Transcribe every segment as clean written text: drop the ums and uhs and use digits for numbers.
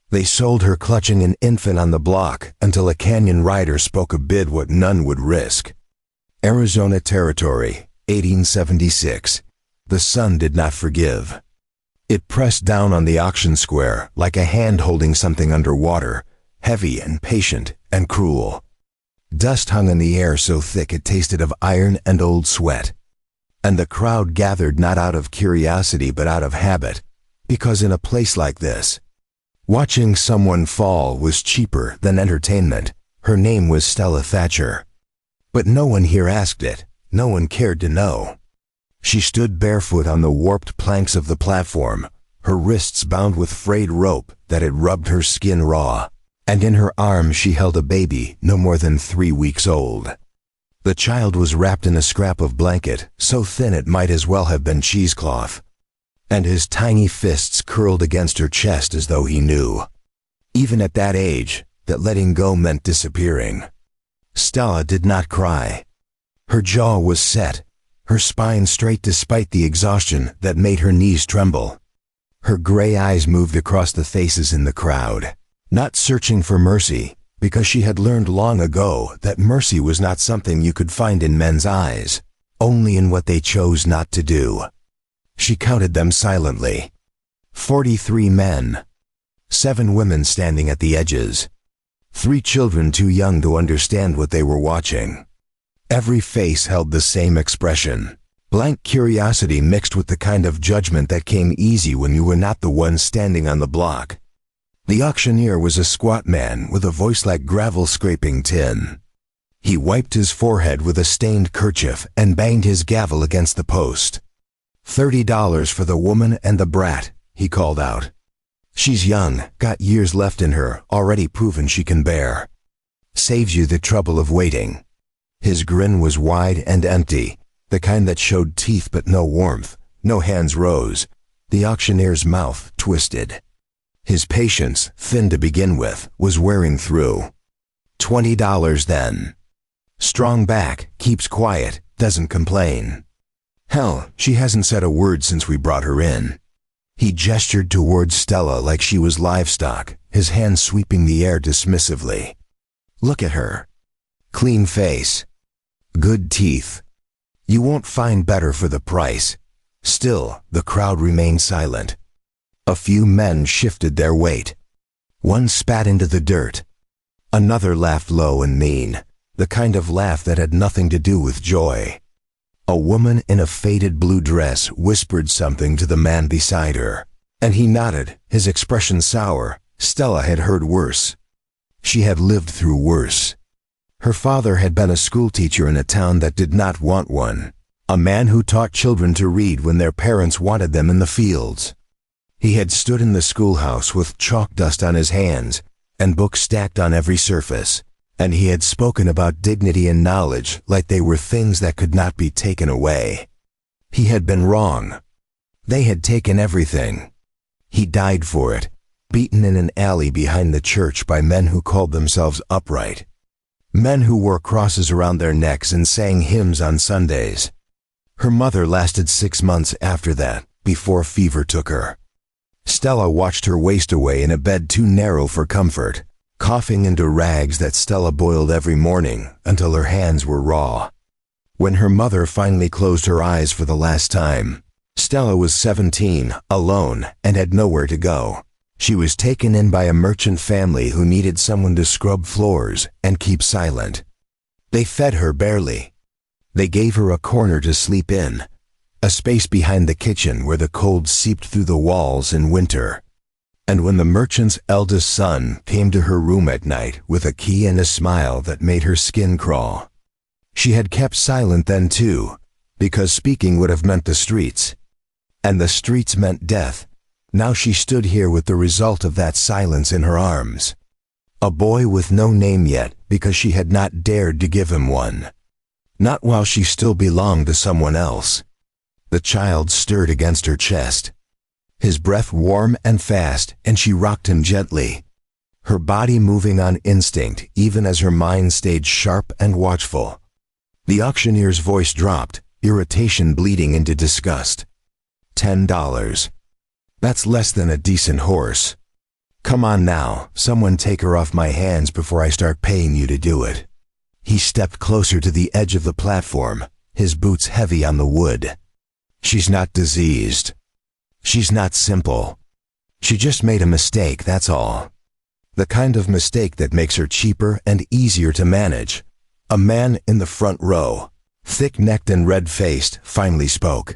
They sold her clutching an infant on the block until a canyon rider spoke a bid what none would risk. Arizona Territory, 1876. The sun did not forgive. It pressed down on the auction square like a hand holding something underwater, heavy and patient and cruel. Dust hung in the air so thick it tasted of iron and old sweat. And the crowd gathered not out of curiosity but out of habit, because in a place like this, watching someone fall was cheaper than entertainment. Her name was Stella Thatcher. But no one here asked it, no one cared to know. She stood barefoot on the warped planks of the platform, her wrists bound with frayed rope that had rubbed her skin raw, and in her arms she held a baby no more than 3 weeks old. The child was wrapped in a scrap of blanket, so thin it might as well have been cheesecloth, and his tiny fists curled against her chest as though he knew, even at that age, that letting go meant disappearing. Stella did not cry. Her jaw was set, her spine straight despite the exhaustion that made her knees tremble. Her gray eyes moved across the faces in the crowd, not searching for mercy, because she had learned long ago that mercy was not something you could find in men's eyes, only in what they chose not to do. She counted them silently. 43 men. 7 women standing at the edges. 3 children too young to understand what they were watching. Every face held the same expression, blank curiosity mixed with the kind of judgment that came easy when you were not the one standing on the block. The auctioneer was a squat man with a voice like gravel scraping tin. He wiped his forehead with a stained kerchief and banged his gavel against the post. $30 for the woman and the brat, he called out. She's young, got years left in her, already proven she can bear. Saves you the trouble of waiting. His grin was wide and empty, the kind that showed teeth but no warmth. No hands rose. The auctioneer's mouth twisted. His patience, thin to begin with, was wearing through. $20 then. Strong back, keeps quiet, doesn't complain. Hell, she hasn't said a word since we brought her in. He gestured towards Stella like she was livestock, his hand sweeping the air dismissively. Look at her. Clean face. Good teeth. You won't find better for the price. Still, the crowd remained silent. A few men shifted their weight. One spat into the dirt. Another laughed low and mean, the kind of laugh that had nothing to do with joy. A woman in a faded blue dress whispered something to the man beside her, and he nodded, his expression sour. Stella had heard worse. She had lived through worse. Her father had been a schoolteacher in a town that did not want one, a man who taught children to read when their parents wanted them in the fields. He had stood in the schoolhouse with chalk dust on his hands and books stacked on every surface, and he had spoken about dignity and knowledge like they were things that could not be taken away. He had been wrong. They had taken everything. He died for it, beaten in an alley behind the church by men who called themselves upright. Men who wore crosses around their necks and sang hymns on Sundays. Her mother lasted 6 months after that, before fever took her. Stella watched her waste away in a bed too narrow for comfort, coughing into rags that Stella boiled every morning until her hands were raw. When her mother finally closed her eyes for the last time, Stella was 17, alone, and had nowhere to go. She was taken in by a merchant family who needed someone to scrub floors and keep silent. They fed her barely. They gave her a corner to sleep in, a space behind the kitchen where the cold seeped through the walls in winter. And when the merchant's eldest son came to her room at night with a key and a smile that made her skin crawl, she had kept silent then too, because speaking would have meant the streets. And the streets meant death. Now she stood here with the result of that silence in her arms. A boy with no name yet because she had not dared to give him one. Not while she still belonged to someone else. The child stirred against her chest. His breath warm and fast, and she rocked him gently, her body moving on instinct even as her mind stayed sharp and watchful. The auctioneer's voice dropped, irritation bleeding into disgust. $10. That's less than a decent horse. Come on now, someone take her off my hands before I start paying you to do it. He stepped closer to the edge of the platform, his boots heavy on the wood. She's not diseased. She's not simple. She just made a mistake, that's all. The kind of mistake that makes her cheaper and easier to manage. A man in the front row, thick-necked and red-faced, finally spoke.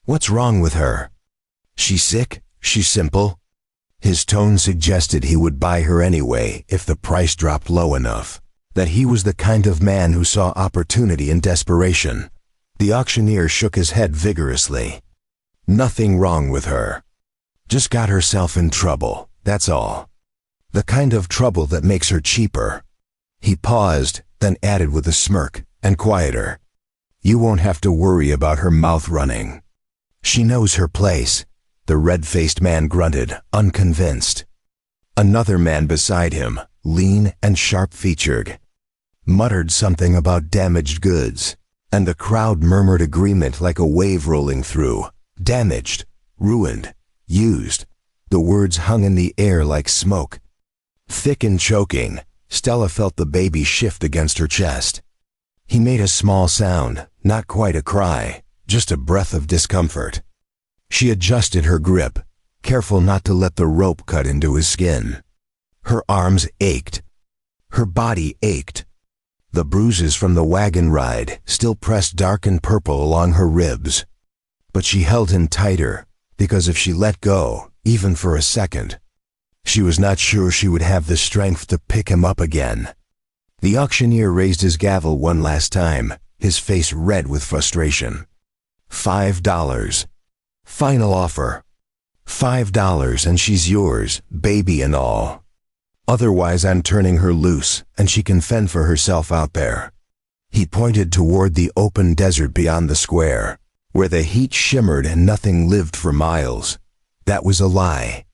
What's wrong with her? She's sick? She's simple? His tone suggested he would buy her anyway if the price dropped low enough, that he was the kind of man who saw opportunity in desperation. The auctioneer shook his head vigorously. Nothing wrong with her. Just got herself in trouble, that's all. The kind of trouble that makes her cheaper. He paused, then added with a smirk, and quieter. You won't have to worry about her mouth running. She knows her place. The red-faced man grunted, unconvinced. Another man beside him, lean and sharp-featured, muttered something about damaged goods, and the crowd murmured agreement like a wave rolling through. Damaged, ruined, used. The words hung in the air like smoke. Thick and choking, Stella felt the baby shift against her chest. He made a small sound, not quite a cry, just a breath of discomfort. She adjusted her grip, careful not to let the rope cut into his skin. Her arms ached. Her body ached. The bruises from the wagon ride still pressed dark and purple along her ribs. But she held him tighter, because if she let go, even for a second, she was not sure she would have the strength to pick him up again. The auctioneer raised his gavel one last time, his face red with frustration. $5. Final offer. $5 and she's yours, baby and all. Otherwise I'm turning her loose, and she can fend for herself out there. He pointed toward the open desert beyond the square, where the heat shimmered and nothing lived for miles. That was a lie.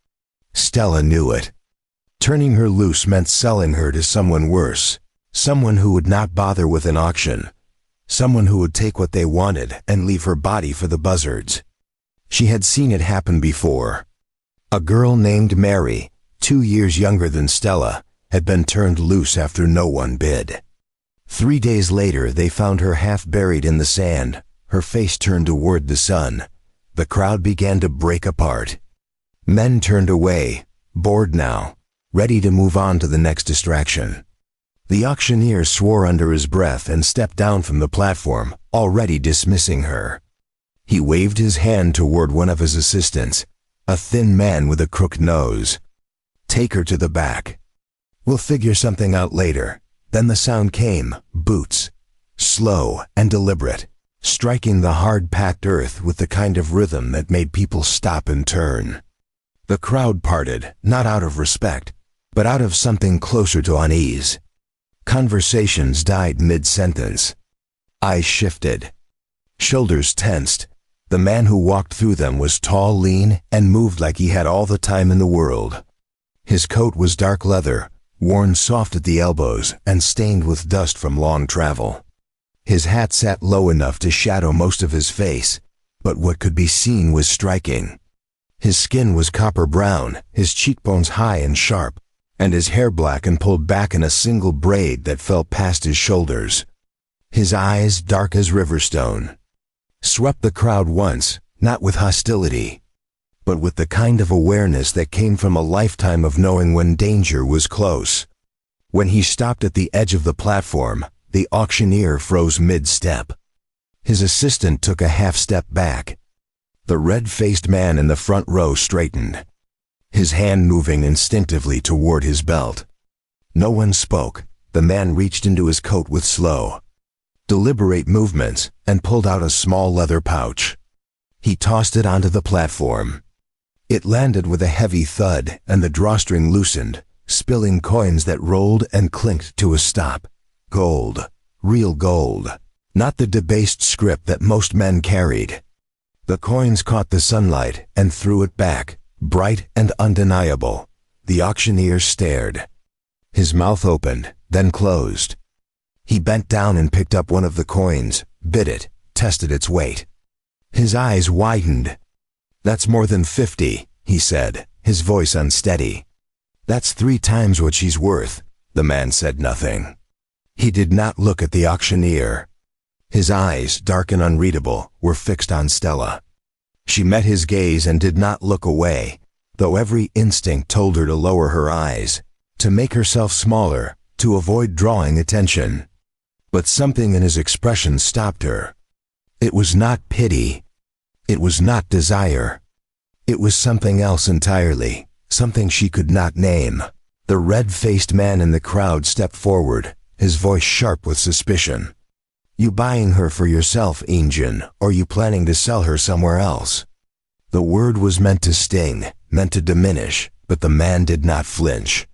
Stella knew it. Turning her loose meant selling her to someone worse, someone who would not bother with an auction, someone who would take what they wanted and leave her body for the buzzards. She had seen it happen before. A girl named Mary, 2 years younger than Stella, had been turned loose after no one bid. 3 days later, they found her half buried in the sand, her face turned toward the sun. The crowd began to break apart. Men turned away, bored now, ready to move on to the next distraction. The auctioneer swore under his breath and stepped down from the platform, already dismissing her. He waved his hand toward one of his assistants, a thin man with a crooked nose. Take her to the back. We'll figure something out later. Then the sound came, boots, slow and deliberate, striking the hard-packed earth with the kind of rhythm that made people stop and turn. The crowd parted, not out of respect, but out of something closer to unease. Conversations died mid-sentence. Eyes shifted. Shoulders tensed. The man who walked through them was tall, lean, and moved like he had all the time in the world. His coat was dark leather, worn soft at the elbows and stained with dust from long travel. His hat sat low enough to shadow most of his face, but what could be seen was striking. His skin was copper brown, his cheekbones high and sharp, and his hair black and pulled back in a single braid that fell past his shoulders. His eyes, dark as riverstone, swept the crowd once, not with hostility, but with the kind of awareness that came from a lifetime of knowing when danger was close. When he stopped at the edge of the platform, the auctioneer froze mid-step. His assistant took a half-step back. The red-faced man in the front row straightened, his hand moving instinctively toward his belt. No one spoke. The man reached into his coat with slow, deliberate movements and pulled out a small leather pouch. He tossed it onto the platform. It landed with a heavy thud and the drawstring loosened, spilling coins that rolled and clinked to a stop. Gold. Real gold. Not the debased scrip that most men carried. The coins caught the sunlight and threw it back, bright and undeniable. The auctioneer stared. His mouth opened, then closed. He bent down and picked up one of the coins, bit it, tested its weight. His eyes widened. That's more than 50, he said, his voice unsteady. "That's 3 times what she's worth." The man said nothing. He did not look at the auctioneer. His eyes, dark and unreadable, were fixed on Stella. She met his gaze and did not look away, though every instinct told her to lower her eyes, to make herself smaller, to avoid drawing attention. But something in his expression stopped her. It was not pity. It was not desire. It was something else entirely, something she could not name. The red-faced man in the crowd stepped forward, his voice sharp with suspicion. "You buying her for yourself, Injun, or you planning to sell her somewhere else?" The word was meant to sting, meant to diminish, but the man did not flinch.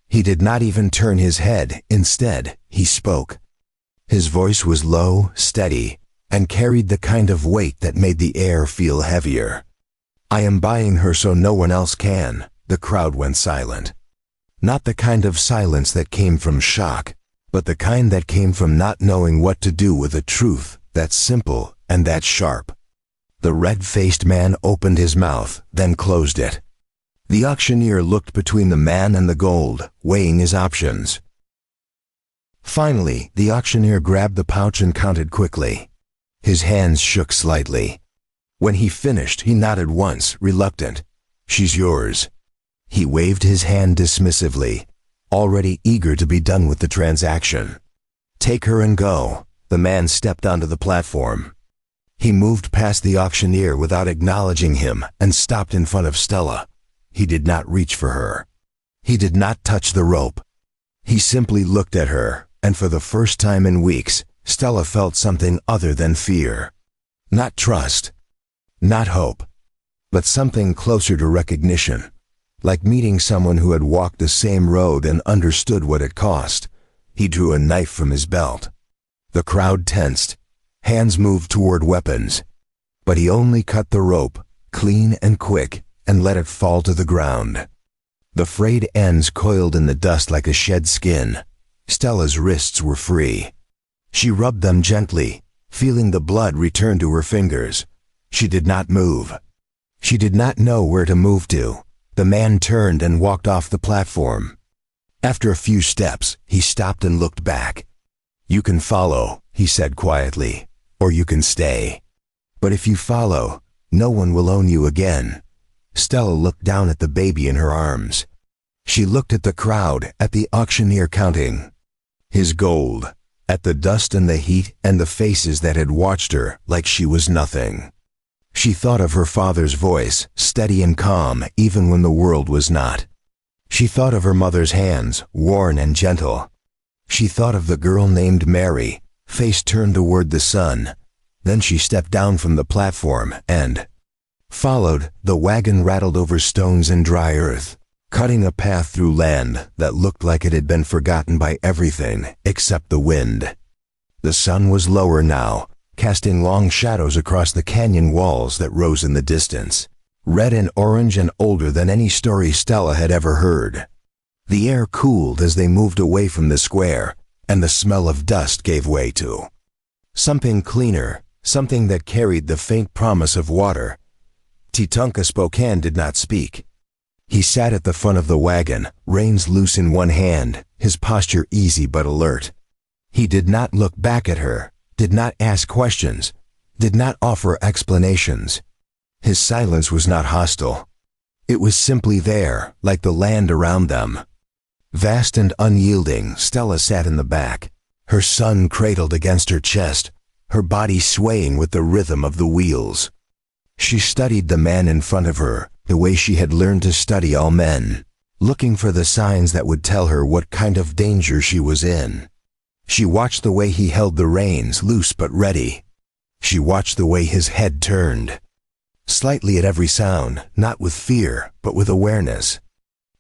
He did not even turn his head. Instead, he spoke. His voice was low, steady, and carried the kind of weight that made the air feel heavier. "I am buying her so no one else can." The crowd went silent. Not the kind of silence that came from shock, but the kind that came from not knowing what to do with a truth that simple and that sharp. The red-faced man opened his mouth, then closed it. The auctioneer looked between the man and the gold, weighing his options. Finally, the auctioneer grabbed the pouch and counted quickly. His hands shook slightly. When he finished, he nodded once, reluctant. "She's yours." He waved his hand dismissively, already eager to be done with the transaction. "Take her and go." The man stepped onto the platform. He moved past the auctioneer without acknowledging him and stopped in front of Stella. He did not reach for her. He did not touch the rope. He simply looked at her, and for the first time in weeks, Stella felt something other than fear. Not trust, not hope, but something closer to recognition. Like meeting someone who had walked the same road and understood what it cost. He drew a knife from his belt. The crowd tensed. Hands moved toward weapons. But he only cut the rope, clean and quick, and let it fall to the ground. The frayed ends coiled in the dust like a shed skin. Stella's wrists were free. She rubbed them gently, feeling the blood return to her fingers. She did not move. She did not know where to move to. The man turned and walked off the platform. After a few steps, he stopped and looked back. "You can follow," he said quietly, "or you can stay. But if you follow, no one will own you again." Stella looked down at the baby in her arms. She looked at the crowd, at the auctioneer counting. His gold, at the dust and the heat and the faces that had watched her like she was nothing. She thought of her father's voice, steady and calm even when the world was not. She thought of her mother's hands, worn and gentle. She thought of the girl named Mary, face turned toward the sun. Then she stepped down from the platform and followed. The wagon rattled over stones and dry earth, cutting a path through land that looked like it had been forgotten by everything except the wind. The sun was lower now, casting long shadows across the canyon walls that rose in the distance, red and orange and older than any story Stella had ever heard. The air cooled as they moved away from the square, and the smell of dust gave way to something cleaner, something that carried the faint promise of water. Titunka Spokane did not speak. He sat at the front of the wagon, reins loose in one hand, his posture easy but alert. He did not look back at her, did not ask questions, did not offer explanations. His silence was not hostile. It was simply there, like the land around them. Vast and unyielding, Stella sat in the back, her son cradled against her chest, her body swaying with the rhythm of the wheels. She studied the man in front of her, the way she had learned to study all men, looking for the signs that would tell her what kind of danger she was in. She watched the way he held the reins, loose but ready. She watched the way his head turned, slightly at every sound, not with fear, but with awareness.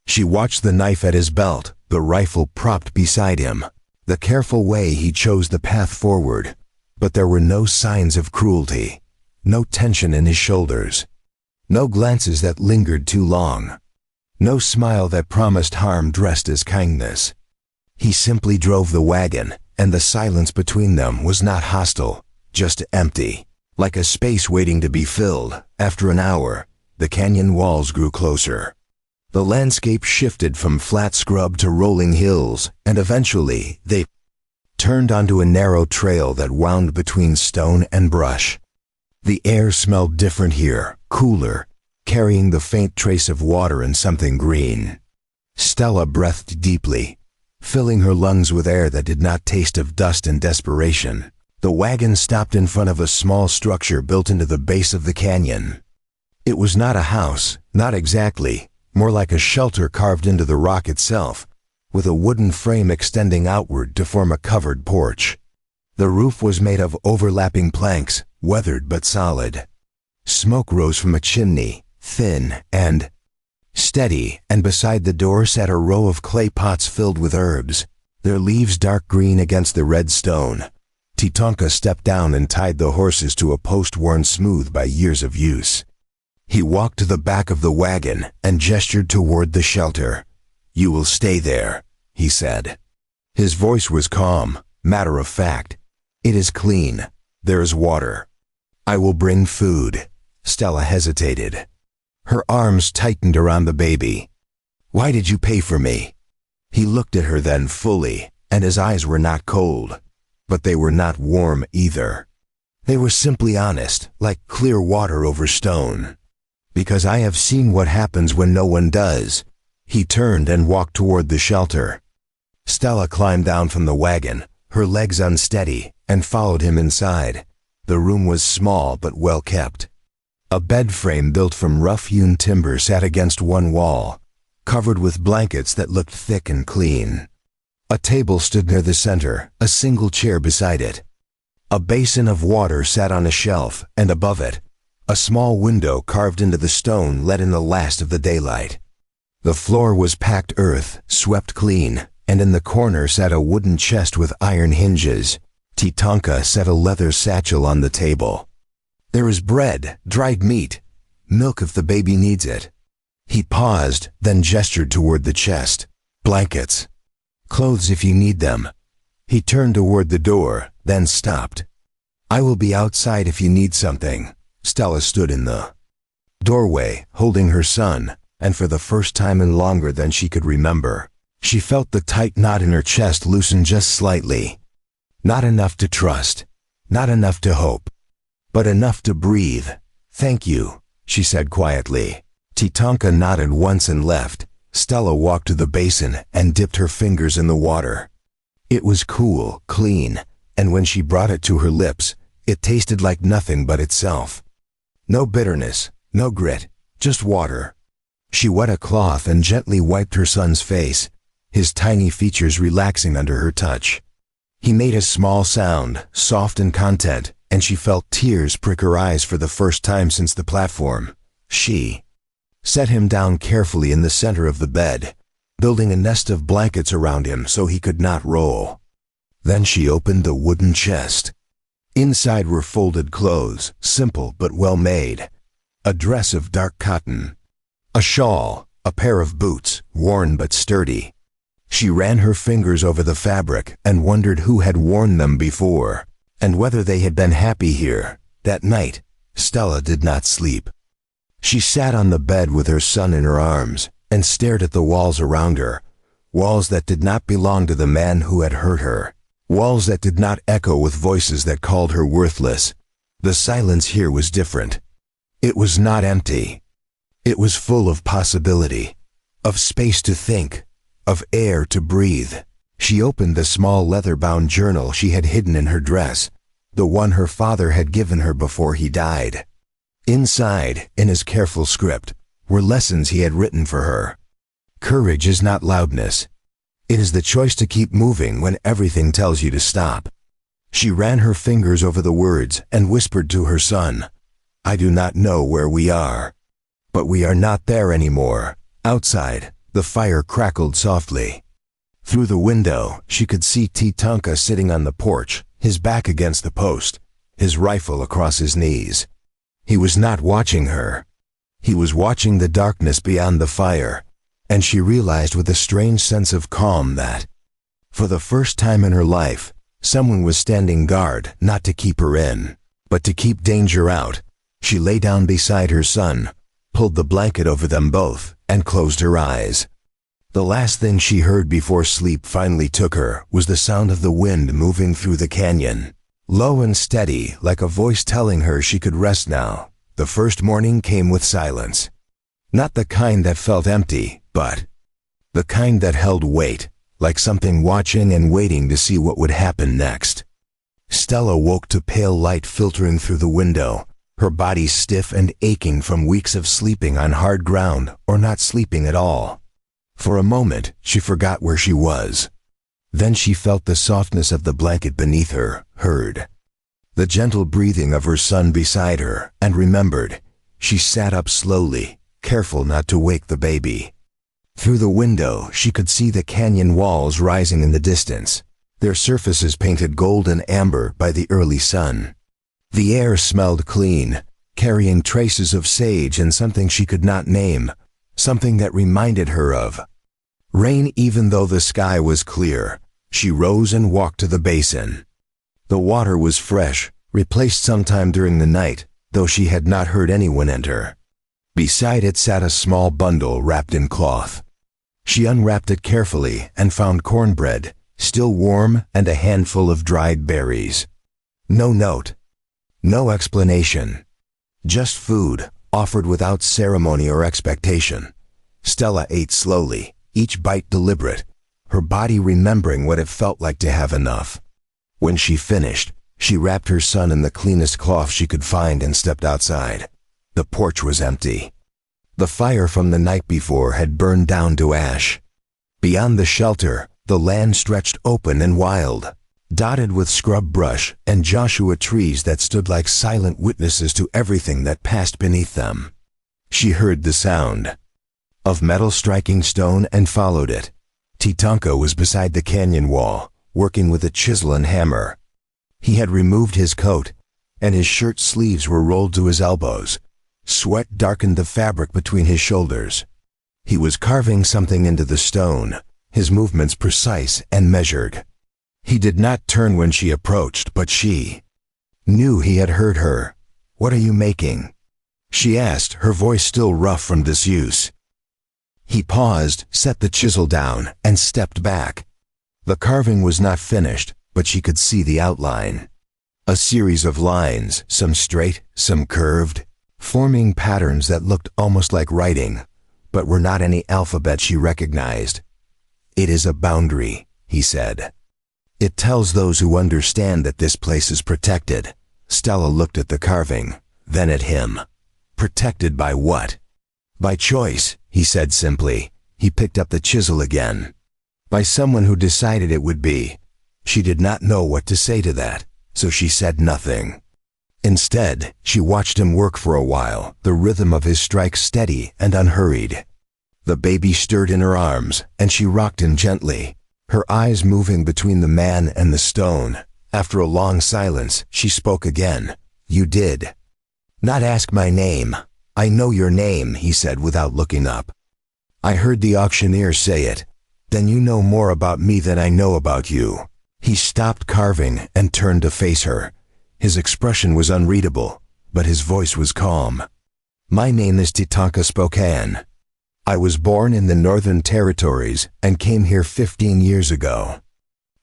She watched the knife at his belt, the rifle propped beside him, the careful way he chose the path forward. But there were no signs of cruelty, no tension in his shoulders, no glances that lingered too long, no smile that promised harm dressed as kindness. He simply drove the wagon, and the silence between them was not hostile, just empty, like a space waiting to be filled. After an hour, the canyon walls grew closer. The landscape shifted from flat scrub to rolling hills, and eventually they turned onto a narrow trail that wound between stone and brush. The air smelled different here, cooler, carrying the faint trace of water and something green. Stella breathed deeply, filling her lungs with air that did not taste of dust and desperation. The wagon stopped in front of a small structure built into the base of the canyon. It was not a house, not exactly, more like a shelter carved into the rock itself, with a wooden frame extending outward to form a covered porch. The roof was made of overlapping planks, weathered but solid. Smoke rose from a chimney, thin and steady, and beside the door sat a row of clay pots filled with herbs, their leaves dark green against the red stone. Titonka stepped down and tied the horses to a post worn smooth by years of use. He walked to the back of the wagon and gestured toward the shelter. "You will stay there," he said. His voice was calm, matter of fact. "It is clean. There is water. I will bring food." Stella hesitated. Her arms tightened around the baby. "Why did you pay for me?" He looked at her then fully, and his eyes were not cold, but they were not warm either. They were simply honest, like clear water over stone. "Because I have seen what happens when no one does." He turned and walked toward the shelter. Stella climbed down from the wagon, her legs unsteady, and followed him inside. The room was small but well kept. A bed frame built from rough-hewn timber sat against one wall, covered with blankets that looked thick and clean. A table stood near the center, a single chair beside it. A basin of water sat on a shelf, and above it, a small window carved into the stone let in the last of the daylight. The floor was packed earth, swept clean, and in the corner sat a wooden chest with iron hinges. Titonka set a leather satchel on the table. "There is bread, dried meat, milk if the baby needs it." He paused, then gestured toward the chest. "Blankets. Clothes if you need them." He turned toward the door, then stopped. "I will be outside if you need something." Stella stood in the doorway, holding her son, and for the first time in longer than she could remember, she felt the tight knot in her chest loosen just slightly. Not enough to trust, not enough to hope, but enough to breathe. "Thank you," she said quietly. Titonka nodded once and left. Stella walked to the basin and dipped her fingers in the water. It was cool, clean, and when she brought it to her lips, it tasted like nothing but itself. No bitterness, no grit, just water. She wet a cloth and gently wiped her son's face, his tiny features relaxing under her touch. He made a small sound, soft and content, and she felt tears prick her eyes for the first time since the platform. She set him down carefully in the center of the bed, building a nest of blankets around him so he could not roll. Then she opened the wooden chest. Inside were folded clothes, simple but well made. A dress of dark cotton, a shawl, a pair of boots, worn but sturdy. She ran her fingers over the fabric and wondered who had worn them before, and whether they had been happy here. That night, Stella did not sleep. She sat on the bed with her son in her arms and stared at the walls around her, walls that did not belong to the man who had hurt her, walls that did not echo with voices that called her worthless. The silence here was different. It was not empty. It was full of possibility, of space to think, of air to breathe. She opened the small leather-bound journal she had hidden in her dress, the one her father had given her before he died. Inside, in his careful script, were lessons he had written for her. Courage is not loudness. It is the choice to keep moving when everything tells you to stop. She ran her fingers over the words and whispered to her son, "I do not know where we are." But we are not there anymore. Outside, the fire crackled softly. Through the window, she could see Titonka sitting on the porch, his back against the post, his rifle across his knees. He was not watching her. He was watching the darkness beyond the fire, and she realized with a strange sense of calm that, for the first time in her life, someone was standing guard not to keep her in, but to keep danger out. She lay down beside her son, pulled the blanket over them both, and closed her eyes. The last thing she heard before sleep finally took her was the sound of the wind moving through the canyon. Low and steady, like a voice telling her she could rest now. The first morning came with silence. Not the kind that felt empty, but the kind that held weight, like something watching and waiting to see what would happen next. Stella woke to pale light filtering through the window, her body stiff and aching from weeks of sleeping on hard ground or not sleeping at all. For a moment, she forgot where she was. Then she felt the softness of the blanket beneath her, heard the gentle breathing of her son beside her, and remembered. She sat up slowly, careful not to wake the baby. Through the window, she could see the canyon walls rising in the distance, their surfaces painted gold and amber by the early sun. The air smelled clean, carrying traces of sage and something she could not name, something that reminded her of rain. Even though the sky was clear, she rose and walked to the basin. The water was fresh, replaced sometime during the night, though she had not heard anyone enter. Beside it sat a small bundle wrapped in cloth. She unwrapped it carefully and found cornbread, still warm, and a handful of dried berries. No note. No explanation. Just food, offered without ceremony or expectation. Stella ate slowly, each bite deliberate, her body remembering what it felt like to have enough. When she finished, she wrapped her son in the cleanest cloth she could find and stepped outside. The porch was empty. The fire from the night before had burned down to ash. Beyond the shelter, the land stretched open and wild, dotted with scrub brush and Joshua trees that stood like silent witnesses to everything that passed beneath them. She heard the sound of metal striking stone and followed it. Tatanka was beside the canyon wall, working with a chisel and hammer. He had removed his coat, and his shirt sleeves were rolled to his elbows. Sweat darkened the fabric between his shoulders. He was carving something into the stone, his movements precise and measured. He did not turn when she approached, but she knew he had heard her. "What are you making?" she asked, her voice still rough from disuse. He paused, set the chisel down, and stepped back. The carving was not finished, but she could see the outline. A series of lines, some straight, some curved, forming patterns that looked almost like writing, but were not any alphabet she recognized. "It is a boundary," he said. "It tells those who understand that this place is protected." Stella looked at the carving, then at him. Protected by what? "By choice," he said simply. He picked up the chisel again. "By someone who decided it would be." She did not know what to say to that, so she said nothing. Instead, she watched him work for a while, the rhythm of his strikes steady and unhurried. The baby stirred in her arms, and she rocked him gently, her eyes moving between the man and the stone. After a long silence, she spoke again. "You did not ask my name." "I know your name," he said without looking up. "I heard the auctioneer say it." "Then you know more about me than I know about you." He stopped carving and turned to face her. His expression was unreadable, but his voice was calm. "My name is Tatanka Spokane. I was born in the Northern Territories and came here 15 years ago.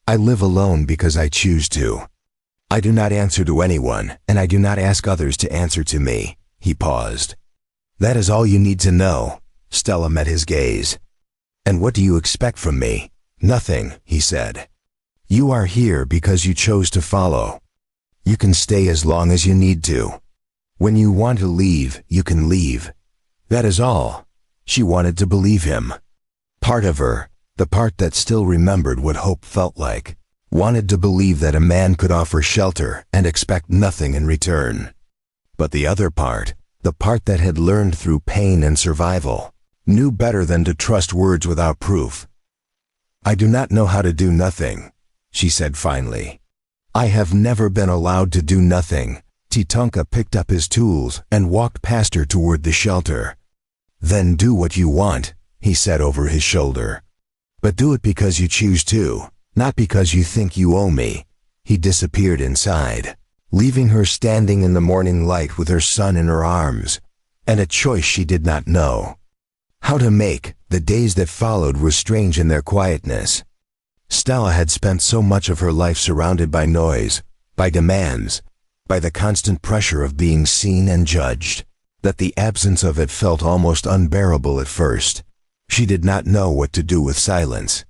I live alone because I choose to. I do not answer to anyone, and I do not ask others to answer to me." He paused. "That is all you need to know." Stella met his gaze. "And what do you expect from me?" "Nothing," he said. "You are here because you chose to follow. You can stay as long as you need to. When you want to leave, you can leave. That is all." She wanted to believe him. Part of her, the part that still remembered what hope felt like, wanted to believe that a man could offer shelter and expect nothing in return. But the other part, the part that had learned through pain and survival, knew better than to trust words without proof. "I do not know how to do nothing," she said finally. "I have never been allowed to do nothing." Tatanka picked up his tools and walked past her toward the shelter. "Then do what you want," he said over his shoulder. "But do it because you choose to, not because you think you owe me." He disappeared inside, leaving her standing in the morning light with her son in her arms, and a choice she did not know. How to make. The days that followed were strange in their quietness. Stella had spent so much of her life surrounded by noise, by demands, by the constant pressure of being seen and judged, that the absence of it felt almost unbearable at first. She did not know what to do with silence.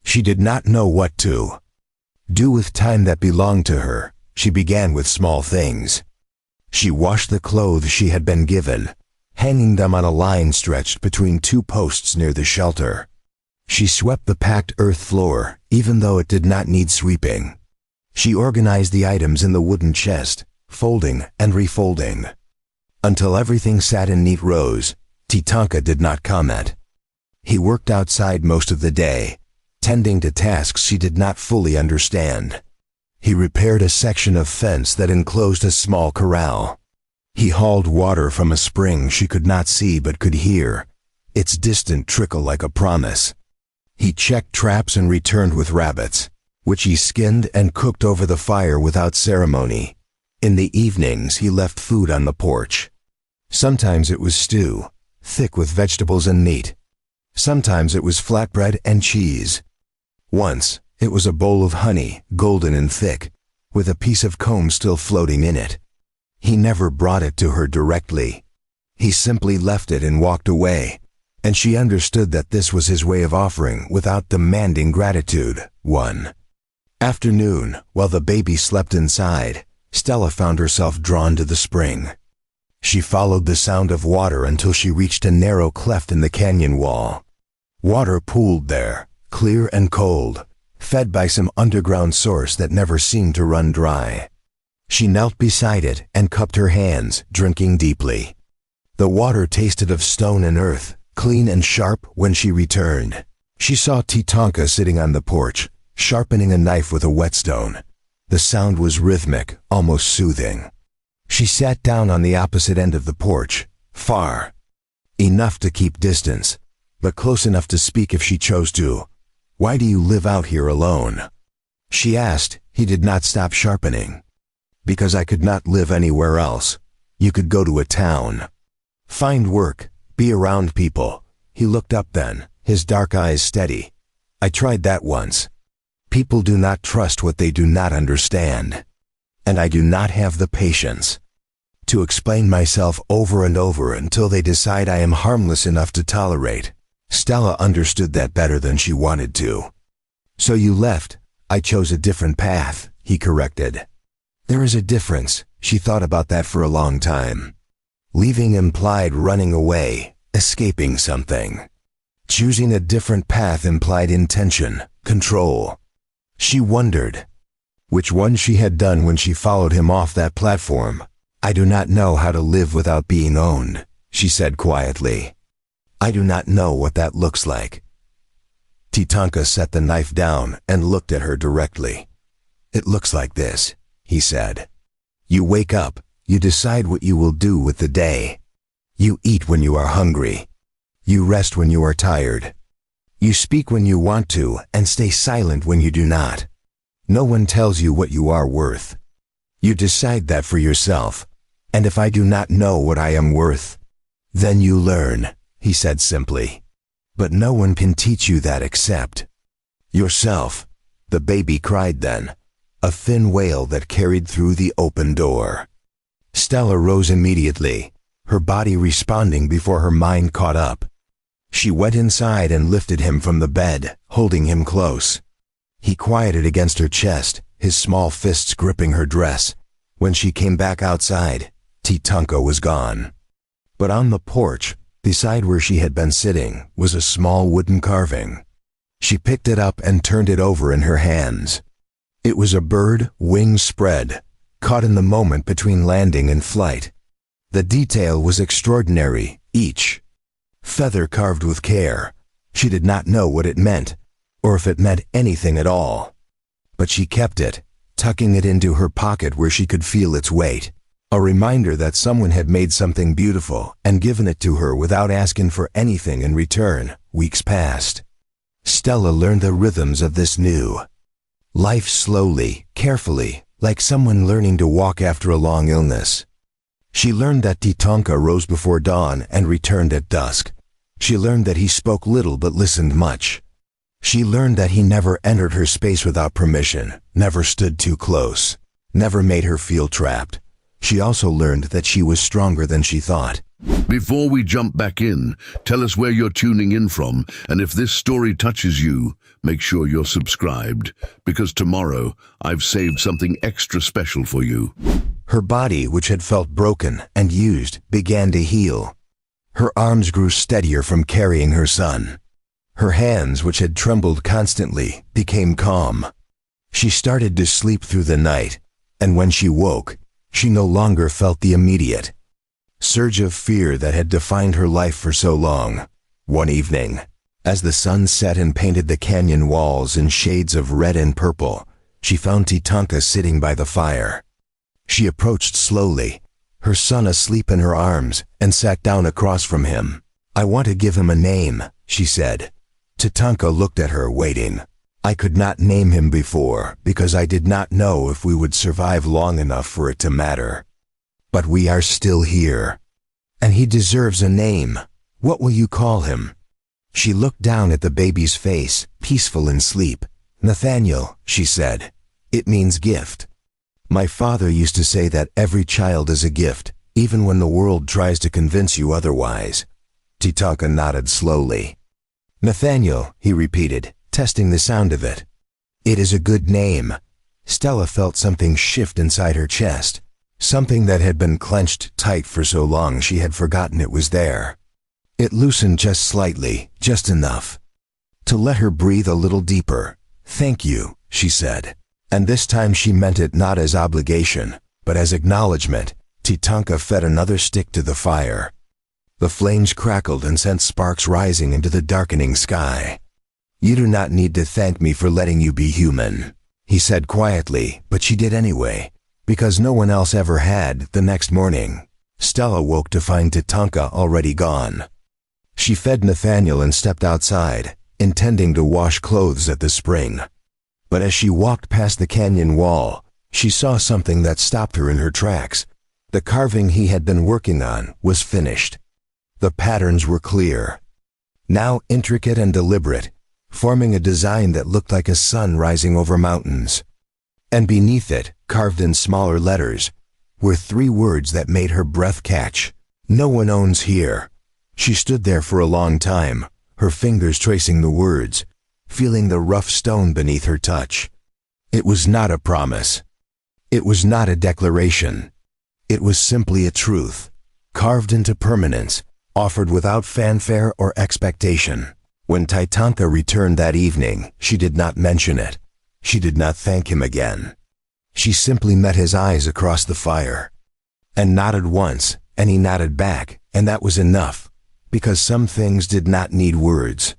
She did not know what to do with time that belonged to her. She began with small things. She washed the clothes she had been given, hanging them on a line stretched between two posts near the shelter. She swept the packed earth floor, even though it did not need sweeping. She organized the items in the wooden chest, folding and refolding. Until everything sat in neat rows, Titanka did not comment. He worked outside most of the day, tending to tasks she did not fully understand. He repaired a section of fence that enclosed a small corral. He hauled water from a spring she could not see but could hear, its distant trickle like a promise. He checked traps and returned with rabbits, which he skinned and cooked over the fire without ceremony. In the evenings he left food on the porch. Sometimes it was stew, thick with vegetables and meat. Sometimes it was flatbread and cheese. Once, it was a bowl of honey, golden and thick, with a piece of comb still floating in it. He never brought it to her directly. He simply left it and walked away, and she understood that this was his way of offering without demanding gratitude. One afternoon, while the baby slept inside, Stella found herself drawn to the spring. She followed the sound of water until she reached a narrow cleft in the canyon wall. Water pooled there, clear and cold, fed by some underground source that never seemed to run dry. She knelt beside it and cupped her hands, drinking deeply. The water tasted of stone and earth, clean and sharp. When she returned, she saw Titanka sitting on the porch, sharpening a knife with a whetstone. The sound was rhythmic, almost soothing. She sat down on the opposite end of the porch, far enough to keep distance, but close enough to speak if she chose to. "Why do you live out here alone?" she asked. He did not stop sharpening. "Because I could not live anywhere else. You could go to a town, find work, be around people." He looked up then, his dark eyes steady. "I tried that once. People do not trust what they do not understand. And I do not have the patience to explain myself over and over until they decide I am harmless enough to tolerate." Stella understood that better than she wanted to. "So you left." "I chose a different path," he corrected. There is a difference. She thought about that for a long time. Leaving implied running away, escaping something. Choosing a different path implied intention, control. She wondered which one she had done when she followed him off that platform. "I do not know how to live without being owned," she said quietly. "I do not know what that looks like." Titanka set the knife down and looked at her directly. "It looks like this," he said. "You wake up, you decide what you will do with the day. You eat when you are hungry. You rest when you are tired. You speak when you want to and stay silent when you do not. No one tells you what you are worth. You decide that for yourself. And if I do not know what I am worth, then you learn," he said simply. "But no one can teach you that except yourself." The baby cried then, a thin wail that carried through the open door. Stella rose immediately, her body responding before her mind caught up. She went inside and lifted him from the bed, holding him close. He quieted against her chest, his small fists gripping her dress. When she came back outside, Titanka was gone. But on the porch, beside where she had been sitting, was a small wooden carving. She picked it up and turned it over in her hands. It was a bird, wings spread, caught in the moment between landing and flight. The detail was extraordinary, each feather carved with care. She did not know what it meant, or if it meant anything at all. But she kept it, tucking it into her pocket where she could feel its weight. A reminder that someone had made something beautiful and given it to her without asking for anything in return. Weeks passed. Stella learned the rhythms of this new life slowly, carefully, like someone learning to walk after a long illness. She learned that Titanka rose before dawn and returned at dusk. She learned that he spoke little but listened much. She learned that he never entered her space without permission, never stood too close, never made her feel trapped. She also learned that she was stronger than she thought. Before we jump back in, tell us where you're tuning in from, and if this story touches you, make sure you're subscribed, because tomorrow I've saved something extra special for you. Her body, which had felt broken and used, began to heal. Her arms grew steadier from carrying her son. Her hands, which had trembled constantly, became calm. She started to sleep through the night, and when she woke, she no longer felt the immediate surge of fear that had defined her life for so long. One evening, as the sun set and painted the canyon walls in shades of red and purple, she found Tatanka sitting by the fire. She approached slowly, her son asleep in her arms, and sat down across from him. "I want to give him a name," she said. Tatanka looked at her, waiting. "I could not name him before because I did not know if we would survive long enough for it to matter. But we are still here. And he deserves a name. What will you call him?" She looked down at the baby's face, peaceful in sleep. "Nathaniel," she said. "It means gift. My father used to say that every child is a gift, even when the world tries to convince you otherwise." Tatanka nodded slowly. "Nathaniel," he repeated, testing the sound of it. "It is a good name." Stella felt something shift inside her chest, something that had been clenched tight for so long she had forgotten it was there. It loosened just slightly, just enough to let her breathe a little deeper. "Thank you," she said. And this time she meant it not as obligation, but as acknowledgement. Tatanka fed another stick to the fire. The flames crackled and sent sparks rising into the darkening sky. "You do not need to thank me for letting you be human," he said quietly, but she did anyway, because no one else ever had. The next morning, Stella woke to find Tatanka already gone. She fed Nathaniel and stepped outside, intending to wash clothes at the spring. But as she walked past the canyon wall, she saw something that stopped her in her tracks. The carving he had been working on was finished. The patterns were clear, now intricate and deliberate, forming a design that looked like a sun rising over mountains. And beneath it, carved in smaller letters, were 3 words that made her breath catch. "No one owns here." She stood there for a long time, her fingers tracing the words, feeling the rough stone beneath her touch. It was not a promise. It was not a declaration. It was simply a truth, carved into permanence, offered without fanfare or expectation. When Tatanka returned that evening, she did not mention it. She did not thank him again. She simply met his eyes across the fire, and nodded once, and he nodded back, and that was enough, because some things did not need words.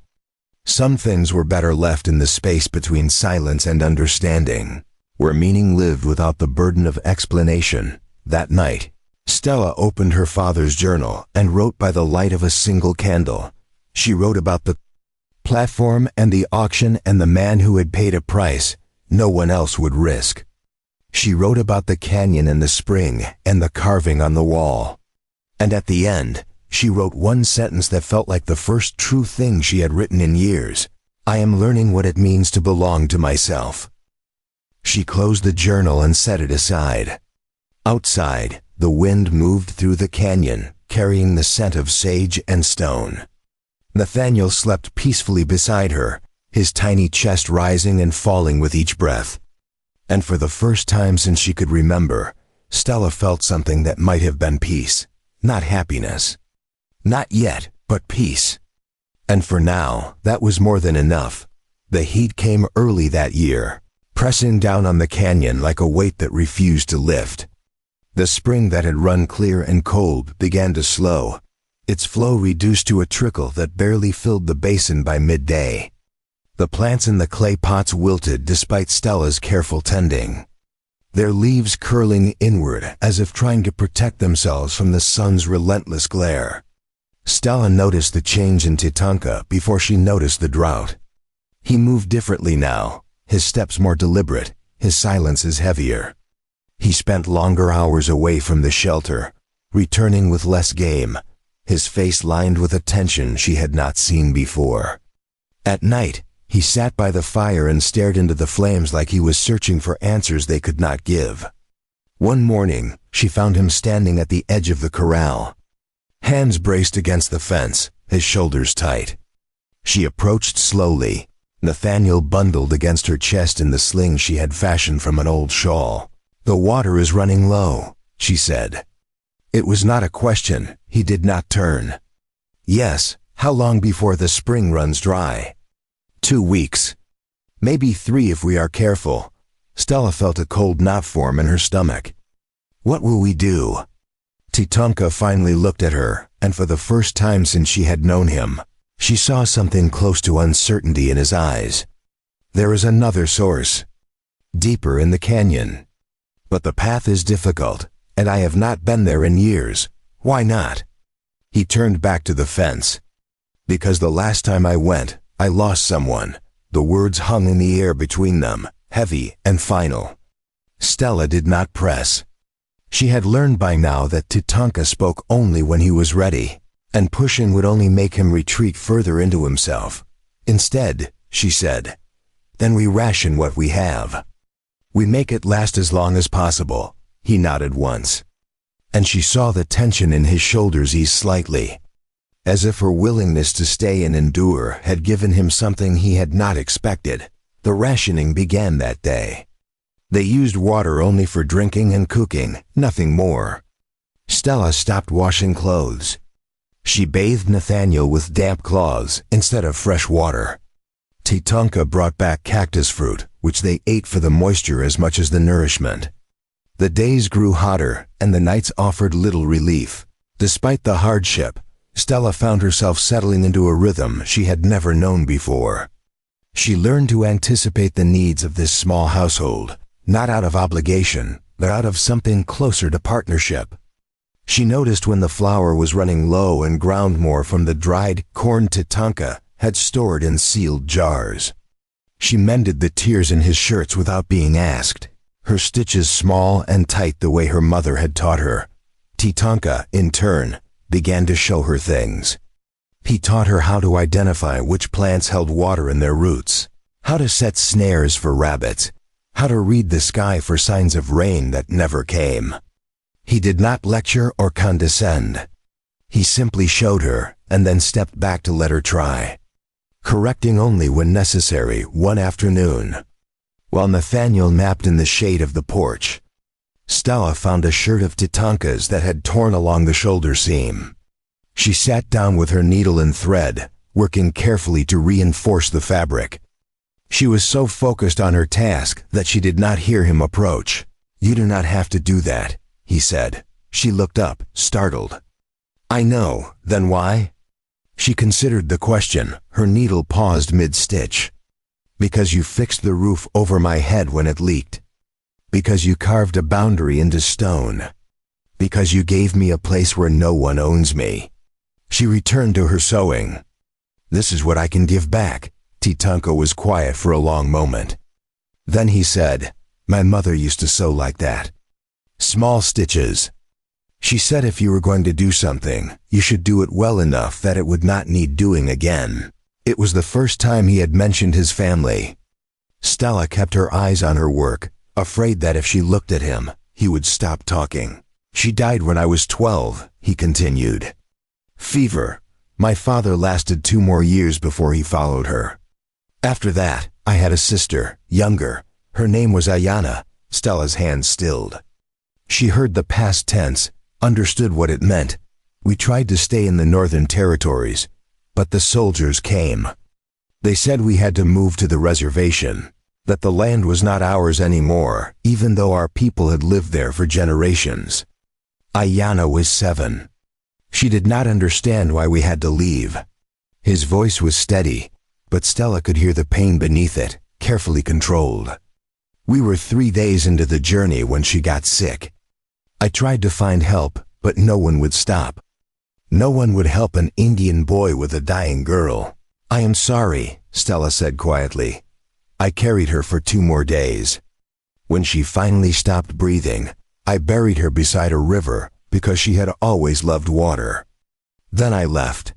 Some things were better left in the space between silence and understanding, where meaning lived without the burden of explanation. That night, Stella opened her father's journal and wrote by the light of a single candle. She wrote about the platform and the auction and the man who had paid a price no one else would risk. She wrote about the canyon and the spring and the carving on the wall. And at the end, she wrote one sentence that felt like the first true thing she had written in years. "I am learning what it means to belong to myself." She closed the journal and set it aside. Outside, the wind moved through the canyon, carrying the scent of sage and stone. Nathaniel slept peacefully beside her, his tiny chest rising and falling with each breath. And for the first time since she could remember, Stella felt something that might have been peace, not happiness. Not yet, but peace. And for now, that was more than enough. The heat came early that year, pressing down on the canyon like a weight that refused to lift. The spring that had run clear and cold began to slow, its flow reduced to a trickle that barely filled the basin by midday. The plants in the clay pots wilted despite Stella's careful tending, their leaves curling inward as if trying to protect themselves from the sun's relentless glare. Stella noticed the change in Tatanka before she noticed the drought. He moved differently now, his steps more deliberate, his silences heavier. He spent longer hours away from the shelter, returning with less game, his face lined with a tension she had not seen before. At night, he sat by the fire and stared into the flames like he was searching for answers they could not give. One morning, she found him standing at the edge of the corral, hands braced against the fence, his shoulders tight. She approached slowly, Nathaniel bundled against her chest in the sling she had fashioned from an old shawl. "The water is running low," she said. It was not a question. He did not turn. "Yes, how long before the spring runs dry?" 2 weeks. Maybe 3 if we are careful." Stella felt a cold knot form in her stomach. "What will we do?" Titonka finally looked at her, and for the first time since she had known him, she saw something close to uncertainty in his eyes. "There is another source, deeper in the canyon. But the path is difficult, and I have not been there in years. Why not?" He turned back to the fence. "Because the last time I went, I lost someone." The words hung in the air between them, heavy and final. Stella did not press. She had learned by now that Titonka spoke only when he was ready, and pushing would only make him retreat further into himself. Instead, she said, "Then we ration what we have. We make it last as long as possible." He nodded once, and she saw the tension in his shoulders ease slightly, as if her willingness to stay and endure had given him something he had not expected. The rationing began that day. They used water only for drinking and cooking, nothing more. Stella stopped washing clothes. She bathed Nathaniel with damp cloths instead of fresh water. Titonka brought back cactus fruit, which they ate for the moisture as much as the nourishment. The days grew hotter, and the nights offered little relief. Despite the hardship, Stella found herself settling into a rhythm she had never known before. She learned to anticipate the needs of this small household, not out of obligation, but out of something closer to partnership. She noticed when the flour was running low and ground more from the dried corn Titonka had stored in sealed jars. She mended the tears in his shirts without being asked, her stitches small and tight the way her mother had taught her. Titonka, in turn, began to show her things. He taught her how to identify which plants held water in their roots, how to set snares for rabbits, how to read the sky for signs of rain that never came. He did not lecture or condescend. He simply showed her and then stepped back to let her try, correcting only when necessary. One afternoon, while Nathaniel napped in the shade of the porch, Stella found a shirt of Titonka's that had torn along the shoulder seam. She sat down with her needle and thread, working carefully to reinforce the fabric. She was so focused on her task that she did not hear him approach. "You do not have to do that," he said. She looked up, startled. "I know, then why?" She considered the question, her needle paused mid-stitch. "Because you fixed the roof over my head when it leaked. Because you carved a boundary into stone. Because you gave me a place where no one owns me." She returned to her sewing. "This is what I can give back." Titonka was quiet for a long moment. Then he said, "My mother used to sew like that. Small stitches. She said if you were going to do something, you should do it well enough that it would not need doing again." It was the first time he had mentioned his family. Stella kept her eyes on her work, afraid that if she looked at him, he would stop talking. "She died when I was 12, he continued. "Fever. My father lasted 2 more years before he followed her. After that, I had a sister, younger. Her name was Ayana." Stella's hand stilled. She heard the past tense, understood what it meant. "We tried to stay in the Northern Territories, but the soldiers came. They said we had to move to the reservation, that the land was not ours anymore, even though our people had lived there for generations. Ayana was 7. She did not understand why we had to leave." His voice was steady, but Stella could hear the pain beneath it, carefully controlled. "We were 3 days into the journey when she got sick. I tried to find help, but no one would stop. No one would help an Indian boy with a dying girl." "I am sorry," Stella said quietly. "I carried her for 2 more days. When she finally stopped breathing, I buried her beside a river because she had always loved water. Then I left.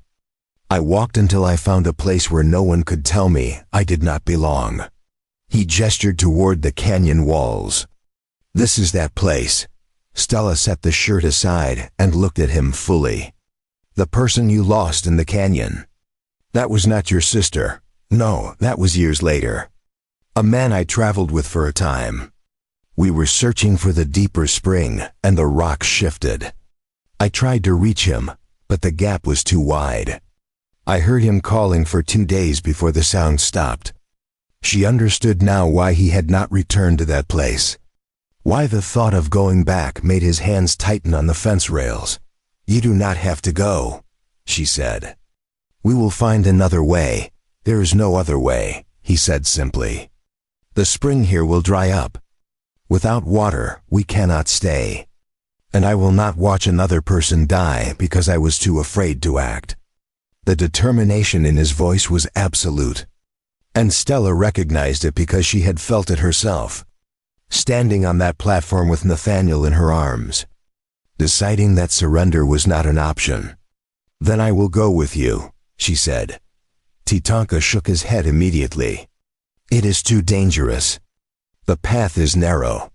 I walked until I found a place where no one could tell me I did not belong. He gestured toward the canyon walls. This is that place. Stella set the shirt aside and looked at him fully. The person you lost in the canyon. That was not your sister. No, that was years later. A man I traveled with for a time. We were searching for the deeper spring, and the rocks shifted. I tried to reach him, but the gap was too wide. I heard him calling for 2 days before the sound stopped. She understood now why he had not returned to that place. Why the thought of going back made his hands tighten on the fence rails. You do not have to go, she said. We will find another way. There is no other way, he said simply. The spring here will dry up. Without water, we cannot stay. And I will not watch another person die because I was too afraid to act. The determination in his voice was absolute. And Stella recognized it because she had felt it herself. Standing on that platform with Nathaniel in her arms. Deciding that surrender was not an option. Then I will go with you, she said. Tatanka shook his head immediately. It is too dangerous. The path is narrow.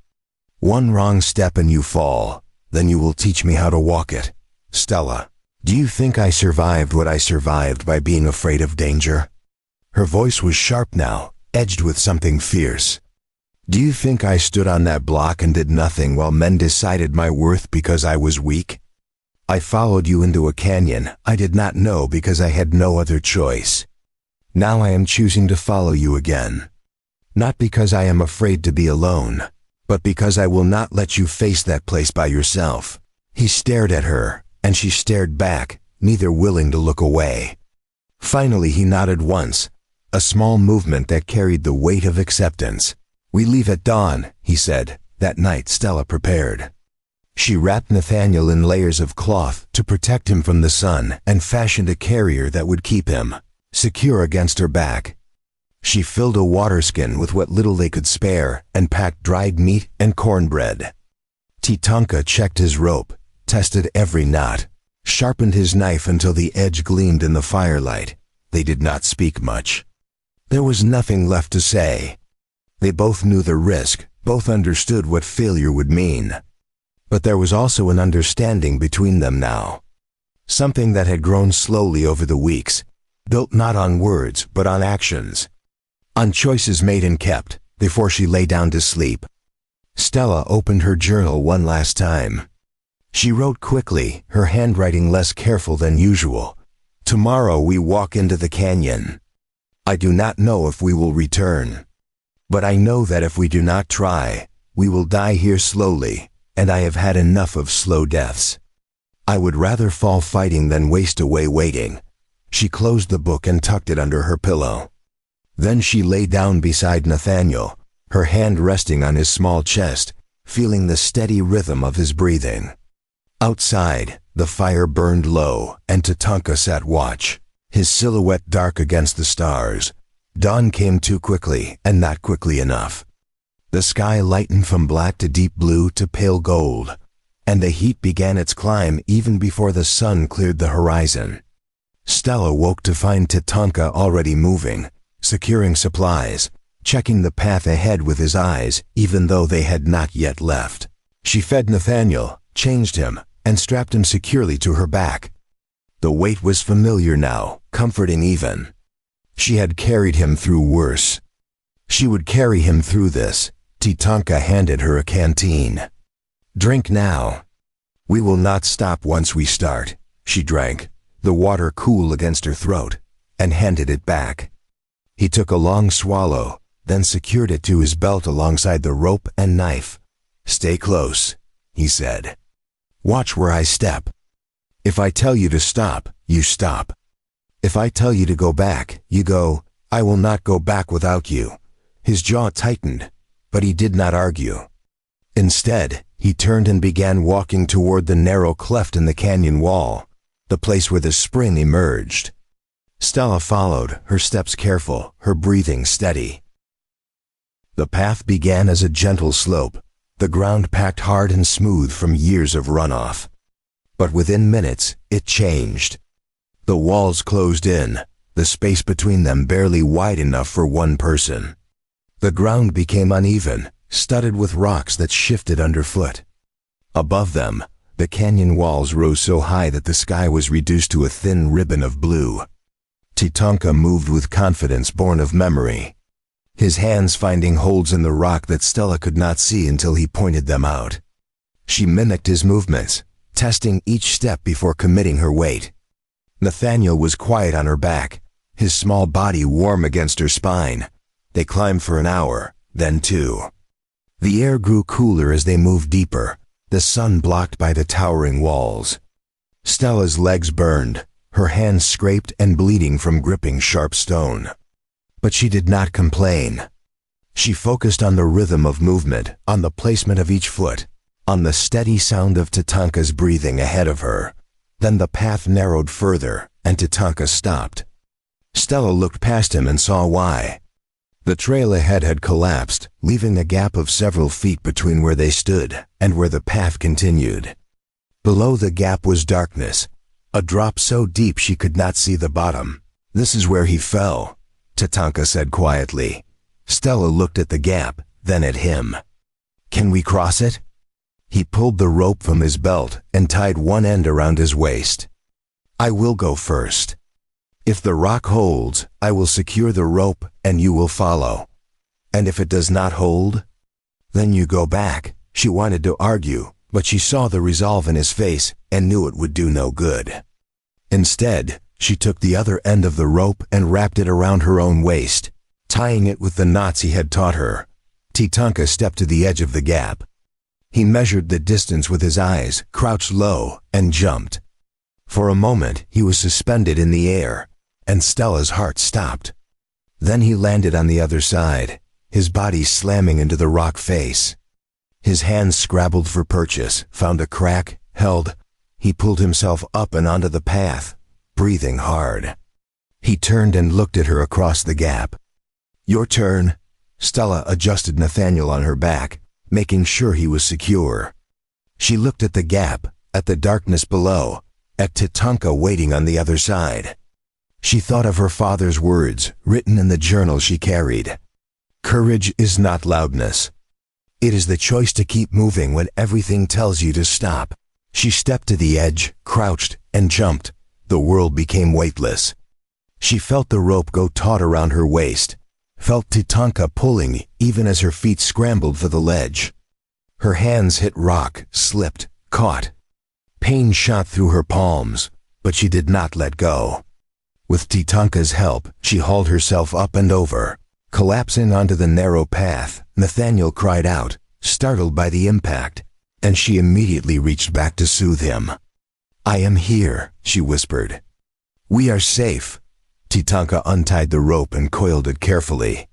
One wrong step and you fall, then you will teach me how to walk it. Stella, do you think I survived what I survived by being afraid of danger? Her voice was sharp now, edged with something fierce. Do you think I stood on that block and did nothing while men decided my worth because I was weak? I followed you into a canyon I did not know because I had no other choice. Now I am choosing to follow you again. Not because I am afraid to be alone, but because I will not let you face that place by yourself. He stared at her, and she stared back, neither willing to look away. Finally he nodded once, a small movement that carried the weight of acceptance. We leave at dawn, he said. That night Stella prepared. She wrapped Nathaniel in layers of cloth to protect him from the sun and fashioned a carrier that would keep him secure against her back. She filled a water skin with what little they could spare and packed dried meat and cornbread. Tatanka checked his rope, tested every knot, sharpened his knife until the edge gleamed in the firelight. They did not speak much. There was nothing left to say. They both knew the risk, both understood what failure would mean. But there was also an understanding between them now. Something that had grown slowly over the weeks, built not on words but on actions. On choices made and kept, before she lay down to sleep. Stella opened her journal one last time. She wrote quickly, her handwriting less careful than usual. Tomorrow we walk into the canyon. I do not know if we will return. But I know that if we do not try, we will die here slowly, and I have had enough of slow deaths. I would rather fall fighting than waste away waiting. She closed the book and tucked it under her pillow. Then she lay down beside Nathaniel, her hand resting on his small chest, feeling the steady rhythm of his breathing. Outside, the fire burned low, and Tatanka sat watch, his silhouette dark against the stars. Dawn came too quickly, and not quickly enough. The sky lightened from black to deep blue to pale gold, and the heat began its climb even before the sun cleared the horizon. Stella woke to find Tatanka already moving, securing supplies, checking the path ahead with his eyes, even though they had not yet left. She fed Nathaniel, changed him, and strapped him securely to her back. The weight was familiar now, comforting even. She had carried him through worse. She would carry him through this. Tatanka handed her a canteen. Drink now. We will not stop once we start. She drank, the water cool against her throat, and handed it back. He took a long swallow, then secured it to his belt alongside the rope and knife. Stay close, he said. Watch where I step. If I tell you to stop, you stop. If I tell you to go back, you go. I will not go back without you. His jaw tightened, but he did not argue. Instead, he turned and began walking toward the narrow cleft in the canyon wall, the place where the spring emerged. Stella followed, her steps careful, her breathing steady. The path began as a gentle slope, the ground packed hard and smooth from years of runoff. But within minutes, it changed. The walls closed in, the space between them barely wide enough for one person. The ground became uneven, studded with rocks that shifted underfoot. Above them, the canyon walls rose so high that the sky was reduced to a thin ribbon of blue. Tatanka moved with confidence born of memory, his hands finding holds in the rock that Stella could not see until he pointed them out. She mimicked his movements, testing each step before committing her weight. Nathaniel was quiet on her back, his small body warm against her spine. They climbed for an hour, then 2. The air grew cooler as they moved deeper, the sun blocked by the towering walls. Stella's legs burned, her hands scraped and bleeding from gripping sharp stone. But she did not complain. She focused on the rhythm of movement, on the placement of each foot, on the steady sound of Tatanka's breathing ahead of her. Then the path narrowed further, and Tatanka stopped. Stella looked past him and saw why. The trail ahead had collapsed, leaving a gap of several feet between where they stood and where the path continued. Below the gap was darkness, a drop so deep she could not see the bottom. "This is where he fell," Tatanka said quietly. Stella looked at the gap, then at him. "Can we cross it?" He pulled the rope from his belt and tied one end around his waist. "I will go first. If the rock holds, I will secure the rope and you will follow. And if it does not hold, then you go back." She wanted to argue, but she saw the resolve in his face and knew it would do no good. Instead, she took the other end of the rope and wrapped it around her own waist, tying it with the knots he had taught her. Tatanka stepped to the edge of the gap. He measured the distance with his eyes, crouched low, and jumped. For a moment, he was suspended in the air, and Stella's heart stopped. Then he landed on the other side, his body slamming into the rock face. His hands scrabbled for purchase, found a crack, held. He pulled himself up and onto the path, breathing hard. He turned and looked at her across the gap. "Your turn." Stella adjusted Nathaniel on her back, making sure he was secure. She looked at the gap, at the darkness below, at Tatanka waiting on the other side. She thought of her father's words, written in the journal she carried. "Courage is not loudness. It is the choice to keep moving when everything tells you to stop." She stepped to the edge, crouched, and jumped. The world became weightless. She felt the rope go taut around her waist, felt Tatanka pulling even as her feet scrambled for the ledge. Her hands hit rock, slipped, caught. Pain shot through her palms, but she did not let go. With Tatanka's help, she hauled herself up and over. Collapsing onto the narrow path, Nathaniel cried out, startled by the impact, and she immediately reached back to soothe him. "I am here," she whispered. "We are safe." Tatanka untied the rope and coiled it carefully.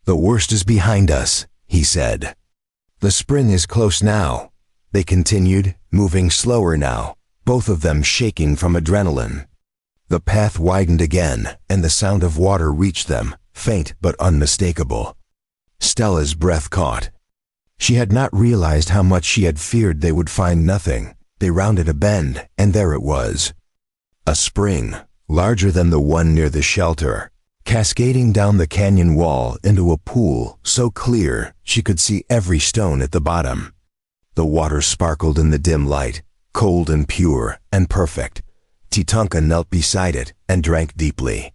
"The worst is behind us," he said. "The spring is close now," they continued, moving slower now, both of them shaking from adrenaline. The path widened again, and the sound of water reached them, faint but unmistakable. Stella's breath caught. She had not realized how much she had feared they would find nothing. They rounded a bend, and there it was. A spring, larger than the one near the shelter, cascading down the canyon wall into a pool so clear she could see every stone at the bottom. The water sparkled in the dim light, cold and pure and perfect. Tatanka knelt beside it and drank deeply.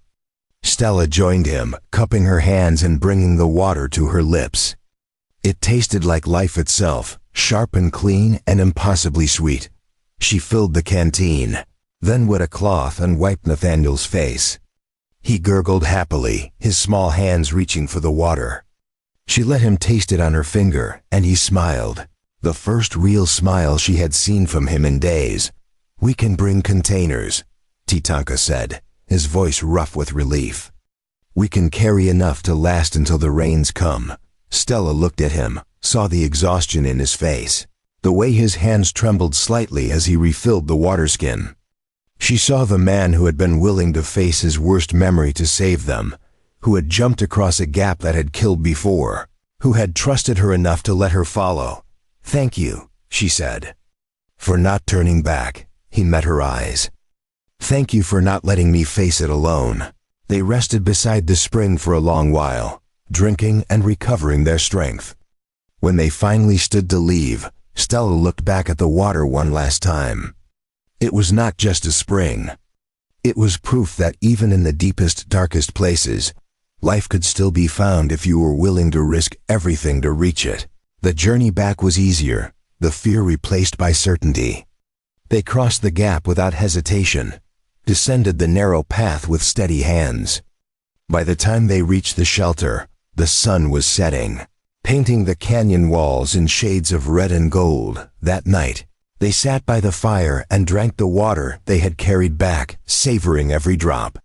Stella joined him, cupping her hands and bringing the water to her lips. It tasted like life itself, sharp and clean and impossibly sweet. She filled the canteen, then wet a cloth and wiped Nathaniel's face. He gurgled happily, his small hands reaching for the water. She let him taste it on her finger, and he smiled, the first real smile she had seen from him in days. "We can bring containers," Tatanka said, his voice rough with relief. "We can carry enough to last until the rains come." Stella looked at him, saw the exhaustion in his face, the way his hands trembled slightly as he refilled the water skin. She saw the man who had been willing to face his worst memory to save them, who had jumped across a gap that had killed before, who had trusted her enough to let her follow. "Thank you," she said. For not turning back. He met her eyes. Thank you for not letting me face it alone." They rested beside the spring for a long while, drinking and recovering their strength. When they finally stood to leave, Stella looked back at the water one last time. It was not just a spring. It was proof that even in the deepest, darkest places, life could still be found if you were willing to risk everything to reach it. The journey back was easier, the fear replaced by certainty. They crossed the gap without hesitation, descended the narrow path with steady hands. By the time they reached the shelter, the sun was setting, painting the canyon walls in shades of red and gold. That night, they sat by the fire and drank the water they had carried back, savoring every drop.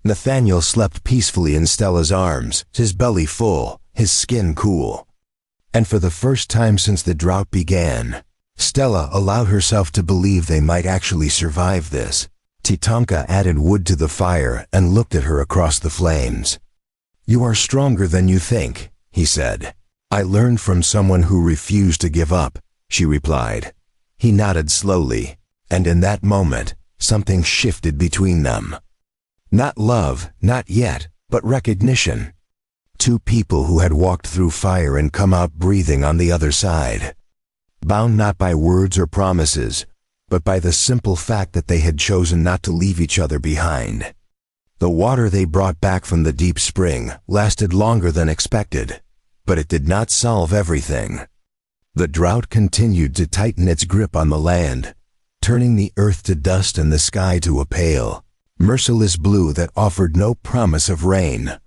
Nathaniel slept peacefully in Stella's arms, his belly full, his skin cool. And for the first time since the drought began, Stella allowed herself to believe they might actually survive this. Titanka added wood to the fire and looked at her across the flames. "You are stronger than you think," he said. "I learned from someone who refused to give up," she replied. He nodded slowly, and in that moment, something shifted between them. Not love, not yet, but recognition. Two people who had walked through fire and come out breathing on the other side. Bound not by words or promises, but by the simple fact that they had chosen not to leave each other behind. The water they brought back from the deep spring lasted longer than expected, but it did not solve everything. The drought continued to tighten its grip on the land, turning the earth to dust and the sky to a pale, merciless blue that offered no promise of rain.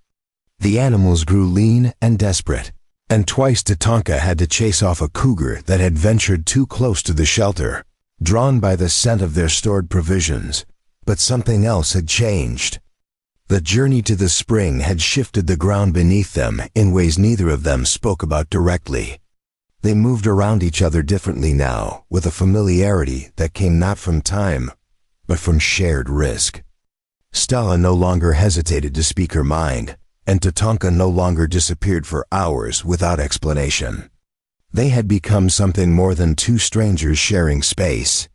The animals grew lean and desperate, and twice Tatanka had to chase off a cougar that had ventured too close to the shelter, drawn by the scent of their stored provisions. But something else had changed. The journey to the spring had shifted the ground beneath them in ways neither of them spoke about directly. They moved around each other differently now, with a familiarity that came not from time, but from shared risk. Stella no longer hesitated to speak her mind, and Tatanka no longer disappeared for hours without explanation. They had become something more than two strangers sharing space.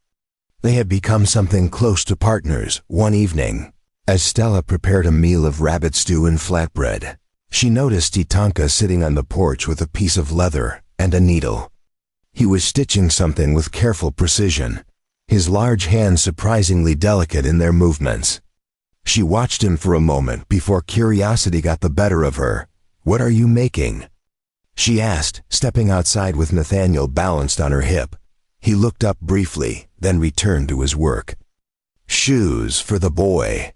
They had become something close to partners. One evening, as Stella prepared a meal of rabbit stew and flatbread, she noticed Tatanka sitting on the porch with a piece of leather and a needle. He was stitching something with careful precision, his large hands surprisingly delicate in their movements. She watched him for a moment before curiosity got the better of her. "What are you making?" she asked, stepping outside with Nathaniel balanced on her hip. He looked up briefly, then returned to his work. "Shoes for the boy.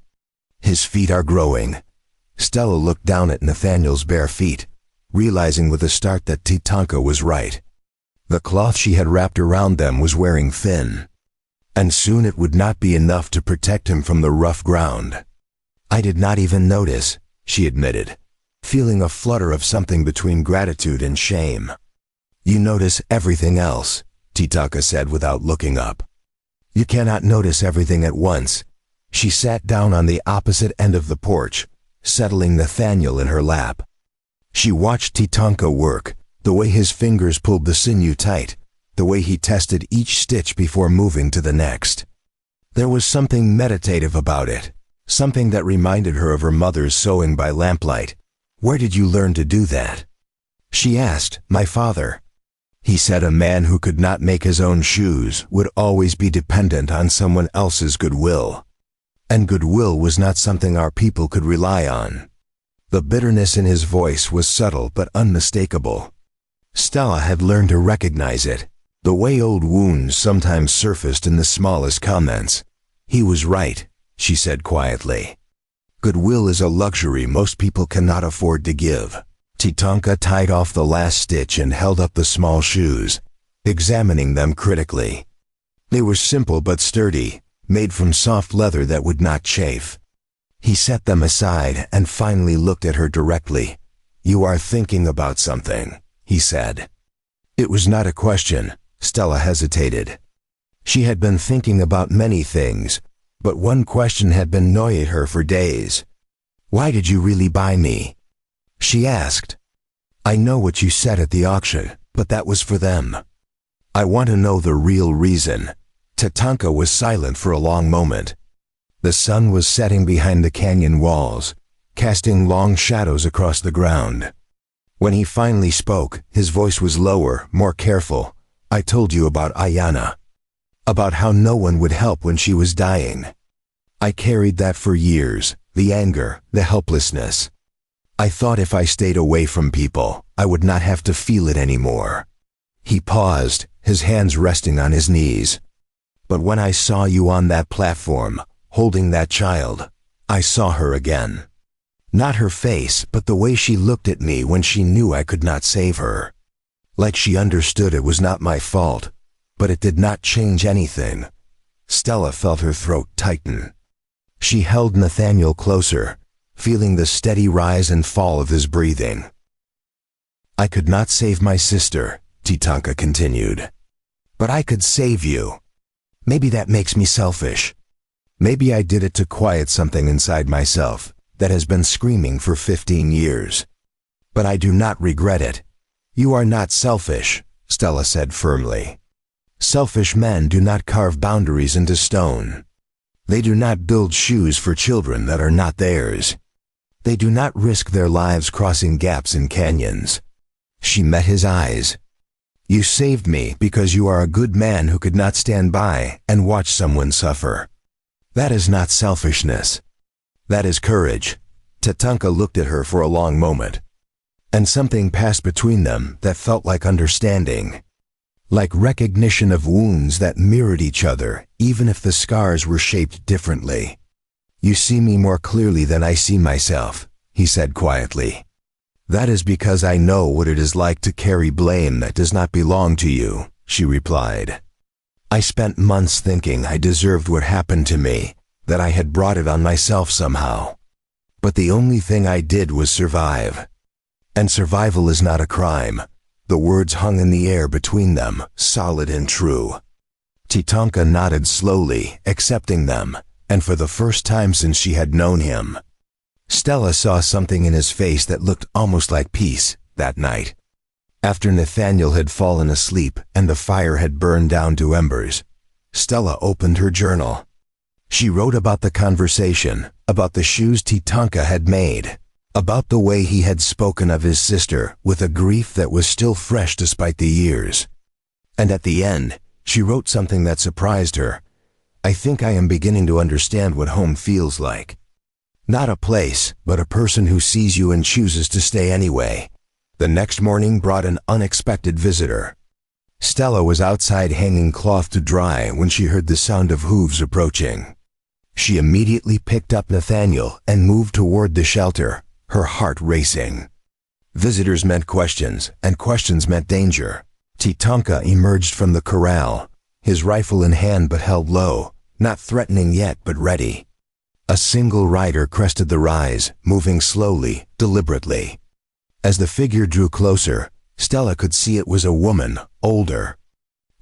His feet are growing." Stella looked down at Nathaniel's bare feet, realizing with a start that Tatanka was right. The cloth she had wrapped around them was wearing thin, and soon it would not be enough to protect him from the rough ground. "I did not even notice," she admitted, feeling a flutter of something between gratitude and shame. "You notice everything else," Tatanka said without looking up. "You cannot notice everything at once." She sat down on the opposite end of the porch, settling Nathaniel in her lap. She watched Tatanka work, the way his fingers pulled the sinew tight, the way he tested each stitch before moving to the next. There was something meditative about it, something that reminded her of her mother's sewing by lamplight. "Where did you learn to do that?" she asked. "My father." He said a man who could not make his own shoes would always be dependent on someone else's goodwill. And goodwill was not something our people could rely on. The bitterness in his voice was subtle but unmistakable. Stella had learned to recognize it, the way old wounds sometimes surfaced in the smallest comments. "He was right," she said quietly. "Goodwill is a luxury most people cannot afford to give." Tatanka tied off the last stitch and held up the small shoes, examining them critically. They were simple but sturdy, made from soft leather that would not chafe. He set them aside and finally looked at her directly. "You are thinking about something," he said. It was not a question. Stella hesitated. She had been thinking about many things, but one question had been gnawing her for days. "Why did you really buy me?" she asked. "I know what you said at the auction, but that was for them. I want to know the real reason." Tatanka was silent for a long moment. The sun was setting behind the canyon walls, casting long shadows across the ground. When he finally spoke, his voice was lower, more careful. I told you about Ayana. About how no one would help when she was dying. I carried that for years, the anger, the helplessness. I thought if I stayed away from people, I would not have to feel it anymore. He paused, his hands resting on his knees. But when I saw you on that platform, holding that child, I saw her again. Not her face, but the way she looked at me when she knew I could not save her. Like she understood it was not my fault, but it did not change anything. Stella felt her throat tighten. She held Nathaniel closer, feeling the steady rise and fall of his breathing. I could not save my sister, Tatanka continued. But I could save you. Maybe that makes me selfish. Maybe I did it to quiet something inside myself that has been screaming for 15 years. But I do not regret it. You are not selfish, Stella said firmly. Selfish men do not carve boundaries into stone. They do not build shoes for children that are not theirs. They do not risk their lives crossing gaps in canyons. She met his eyes. You saved me because you are a good man who could not stand by and watch someone suffer. That is not selfishness. That is courage. Tatanka looked at her for a long moment. And something passed between them that felt like understanding. Like recognition of wounds that mirrored each other, even if the scars were shaped differently. You see me more clearly than I see myself, he said quietly. That is because I know what it is like to carry blame that does not belong to you, she replied. I spent months thinking I deserved what happened to me, that I had brought it on myself somehow. But the only thing I did was survive. And survival is not a crime. The words hung in the air between them, solid and true. Tatanka nodded slowly, accepting them, and for the first time since she had known him. Stella saw something in his face that looked almost like peace that night. After Nathaniel had fallen asleep and the fire had burned down to embers, Stella opened her journal. She wrote about the conversation, about the shoes Tatanka had made, about the way he had spoken of his sister with a grief that was still fresh despite the years. And at the end, she wrote something that surprised her. I think I am beginning to understand what home feels like. Not a place, but a person who sees you and chooses to stay anyway. The next morning brought an unexpected visitor. Stella was outside hanging cloth to dry when she heard the sound of hooves approaching. She immediately picked up Nathaniel and moved toward the shelter, her heart racing. Visitors meant questions, and questions meant danger. Tatanka emerged from the corral, his rifle in hand but held low, not threatening yet but ready. A single rider crested the rise, moving slowly, deliberately. As the figure drew closer, Stella could see it was a woman, older,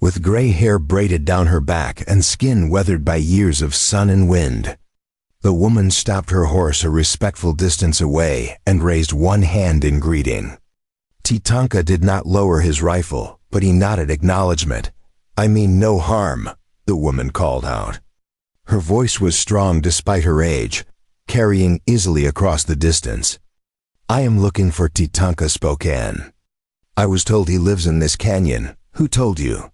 with gray hair braided down her back and skin weathered by years of sun and wind. The woman stopped her horse a respectful distance away and raised one hand in greeting. Tatanka did not lower his rifle, but he nodded acknowledgement. I mean no harm, the woman called out. Her voice was strong despite her age, carrying easily across the distance. I am looking for Tatanka Spokane. I was told he lives in this canyon. Who told you?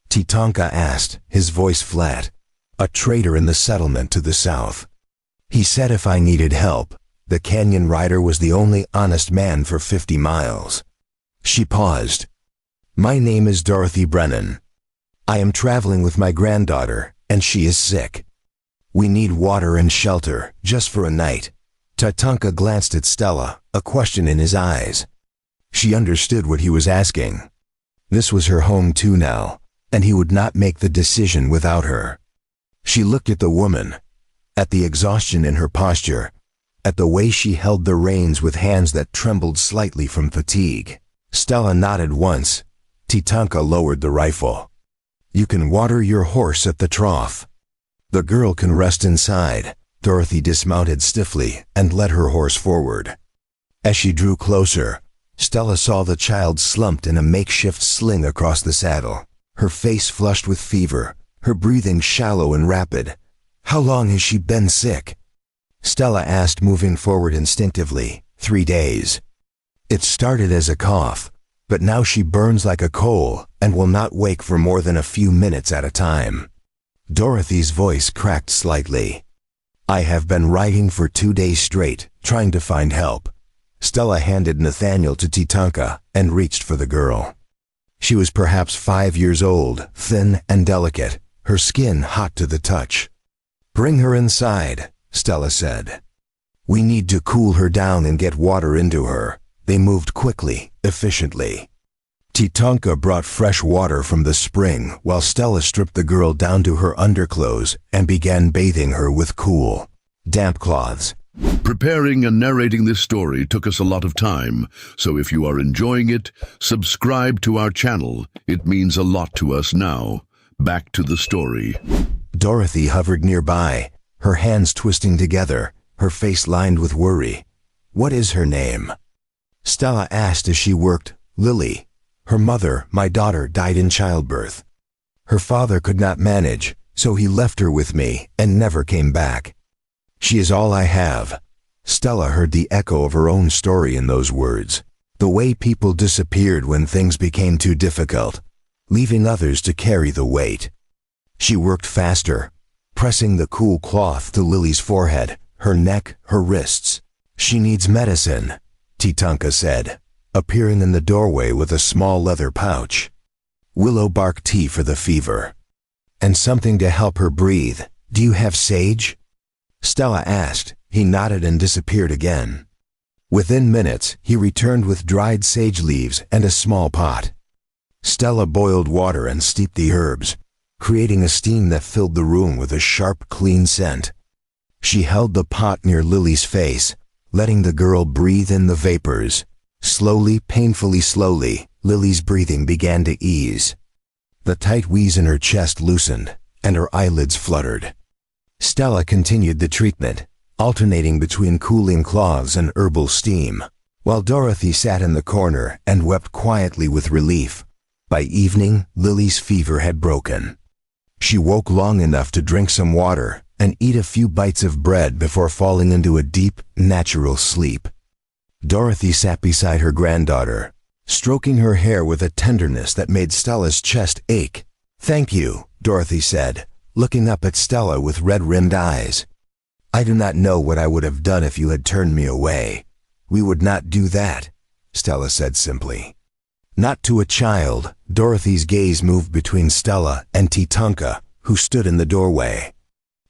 Tatanka asked, his voice flat. A trader in the settlement to the south. He said if I needed help, the canyon rider was the only honest man for 50 miles. She paused. My name is Dorothy Brennan. I am traveling with my granddaughter, and she is sick. We need water and shelter, just for a night. Tatanka glanced at Stella, a question in his eyes. She understood what he was asking. This was her home too now, and he would not make the decision without her. She looked at the woman, at the exhaustion in her posture, at the way she held the reins with hands that trembled slightly from fatigue. Stella nodded once. Tatanka lowered the rifle. You can water your horse at the trough. The girl can rest inside. Dorothy dismounted stiffly and led her horse forward. As she drew closer, Stella saw the child slumped in a makeshift sling across the saddle, her face flushed with fever, her breathing shallow and rapid. How long has she been sick? Stella asked, moving forward instinctively. 3 days. It started as a cough, but now she burns like a coal and will not wake for more than a few minutes at a time. Dorothy's voice cracked slightly. I have been writing for 2 days straight, trying to find help. Stella handed Nathaniel to Titanka and reached for the girl. She was perhaps 5 years old, thin and delicate, her skin hot to the touch. Bring her inside, Stella said. We need to cool her down and get water into her. They moved quickly, efficiently. Titanka brought fresh water from the spring while Stella stripped the girl down to her underclothes and began bathing her with cool, damp cloths. Preparing and narrating this story took us a lot of time, so if you are enjoying it, subscribe to our channel. It means a lot to us now. Back to the story. Dorothy hovered nearby, her hands twisting together, her face lined with worry. What is her name? Stella asked as she worked. Lily. Her mother, my daughter, died in childbirth. Her father could not manage, so he left her with me and never came back. She is all I have. Stella heard the echo of her own story in those words. The way people disappeared when things became too difficult, leaving others to carry the weight. She worked faster, pressing the cool cloth to Lily's forehead, her neck, her wrists. She needs medicine, Titanka said, appearing in the doorway with a small leather pouch. Willow bark tea for the fever. And something to help her breathe. Do you have sage? Stella asked. He nodded and disappeared again. Within minutes, he returned with dried sage leaves and a small pot. Stella boiled water and steeped the herbs, creating a steam that filled the room with a sharp, clean scent. She held the pot near Lily's face, letting the girl breathe in the vapors. Slowly, painfully slowly, Lily's breathing began to ease. The tight wheeze in her chest loosened, and her eyelids fluttered. Stella continued the treatment, alternating between cooling cloths and herbal steam, while Dorothy sat in the corner and wept quietly with relief. By evening, Lily's fever had broken. She woke long enough to drink some water and eat a few bites of bread before falling into a deep, natural sleep. Dorothy sat beside her granddaughter, stroking her hair with a tenderness that made Stella's chest ache. Thank you, Dorothy said, looking up at Stella with red-rimmed eyes. I do not know what I would have done if you had turned me away. We would not do that, Stella said simply. Not to a child. Dorothy's gaze moved between Stella and Titanka, who stood in the doorway.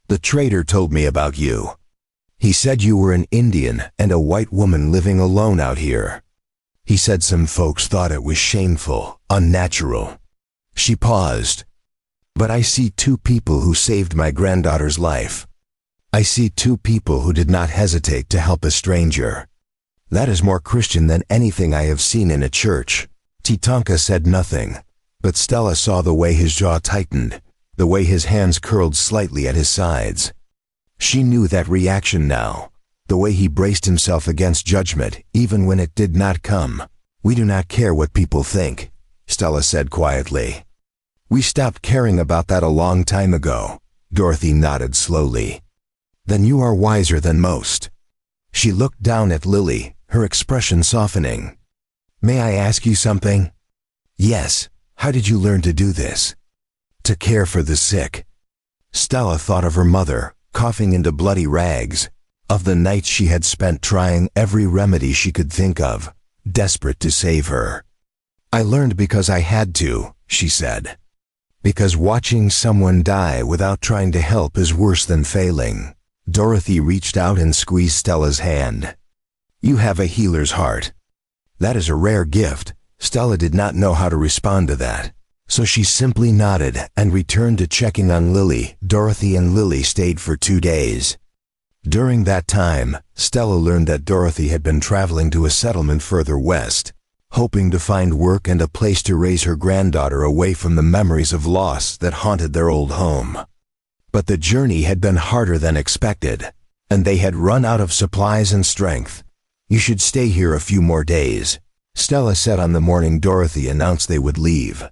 The trader told me about you. He said you were an Indian and a white woman living alone out here. He said some folks thought it was shameful, unnatural. She paused. But I see 2 people who saved my granddaughter's life. I see 2 people who did not hesitate to help a stranger. That is more Christian than anything I have seen in a church. Titanka said nothing, but Stella saw the way his jaw tightened, the way his hands curled slightly at his sides. She knew that reaction now, the way he braced himself against judgment even when it did not come. We do not care what people think, Stella said quietly. We stopped caring about that a long time ago. Dorothy nodded slowly. Then you are wiser than most. She looked down at Lily, her expression softening. May I ask you something? Yes. How did you learn to do this? To care for the sick. Stella thought of her mother, coughing into bloody rags, of the nights she had spent trying every remedy she could think of, desperate to save her. I learned because I had to, she said. Because watching someone die without trying to help is worse than failing. Dorothy reached out and squeezed Stella's hand. You have a healer's heart. That is a rare gift. Stella did not know how to respond to that, so she simply nodded and returned to checking on Lily. Dorothy and Lily stayed for 2 days. During that time, Stella learned that Dorothy had been traveling to a settlement further west, hoping to find work and a place to raise her granddaughter away from the memories of loss that haunted their old home. But the journey had been harder than expected, and they had run out of supplies and strength. You should stay here a few more days, Stella said on the morning Dorothy announced they would leave.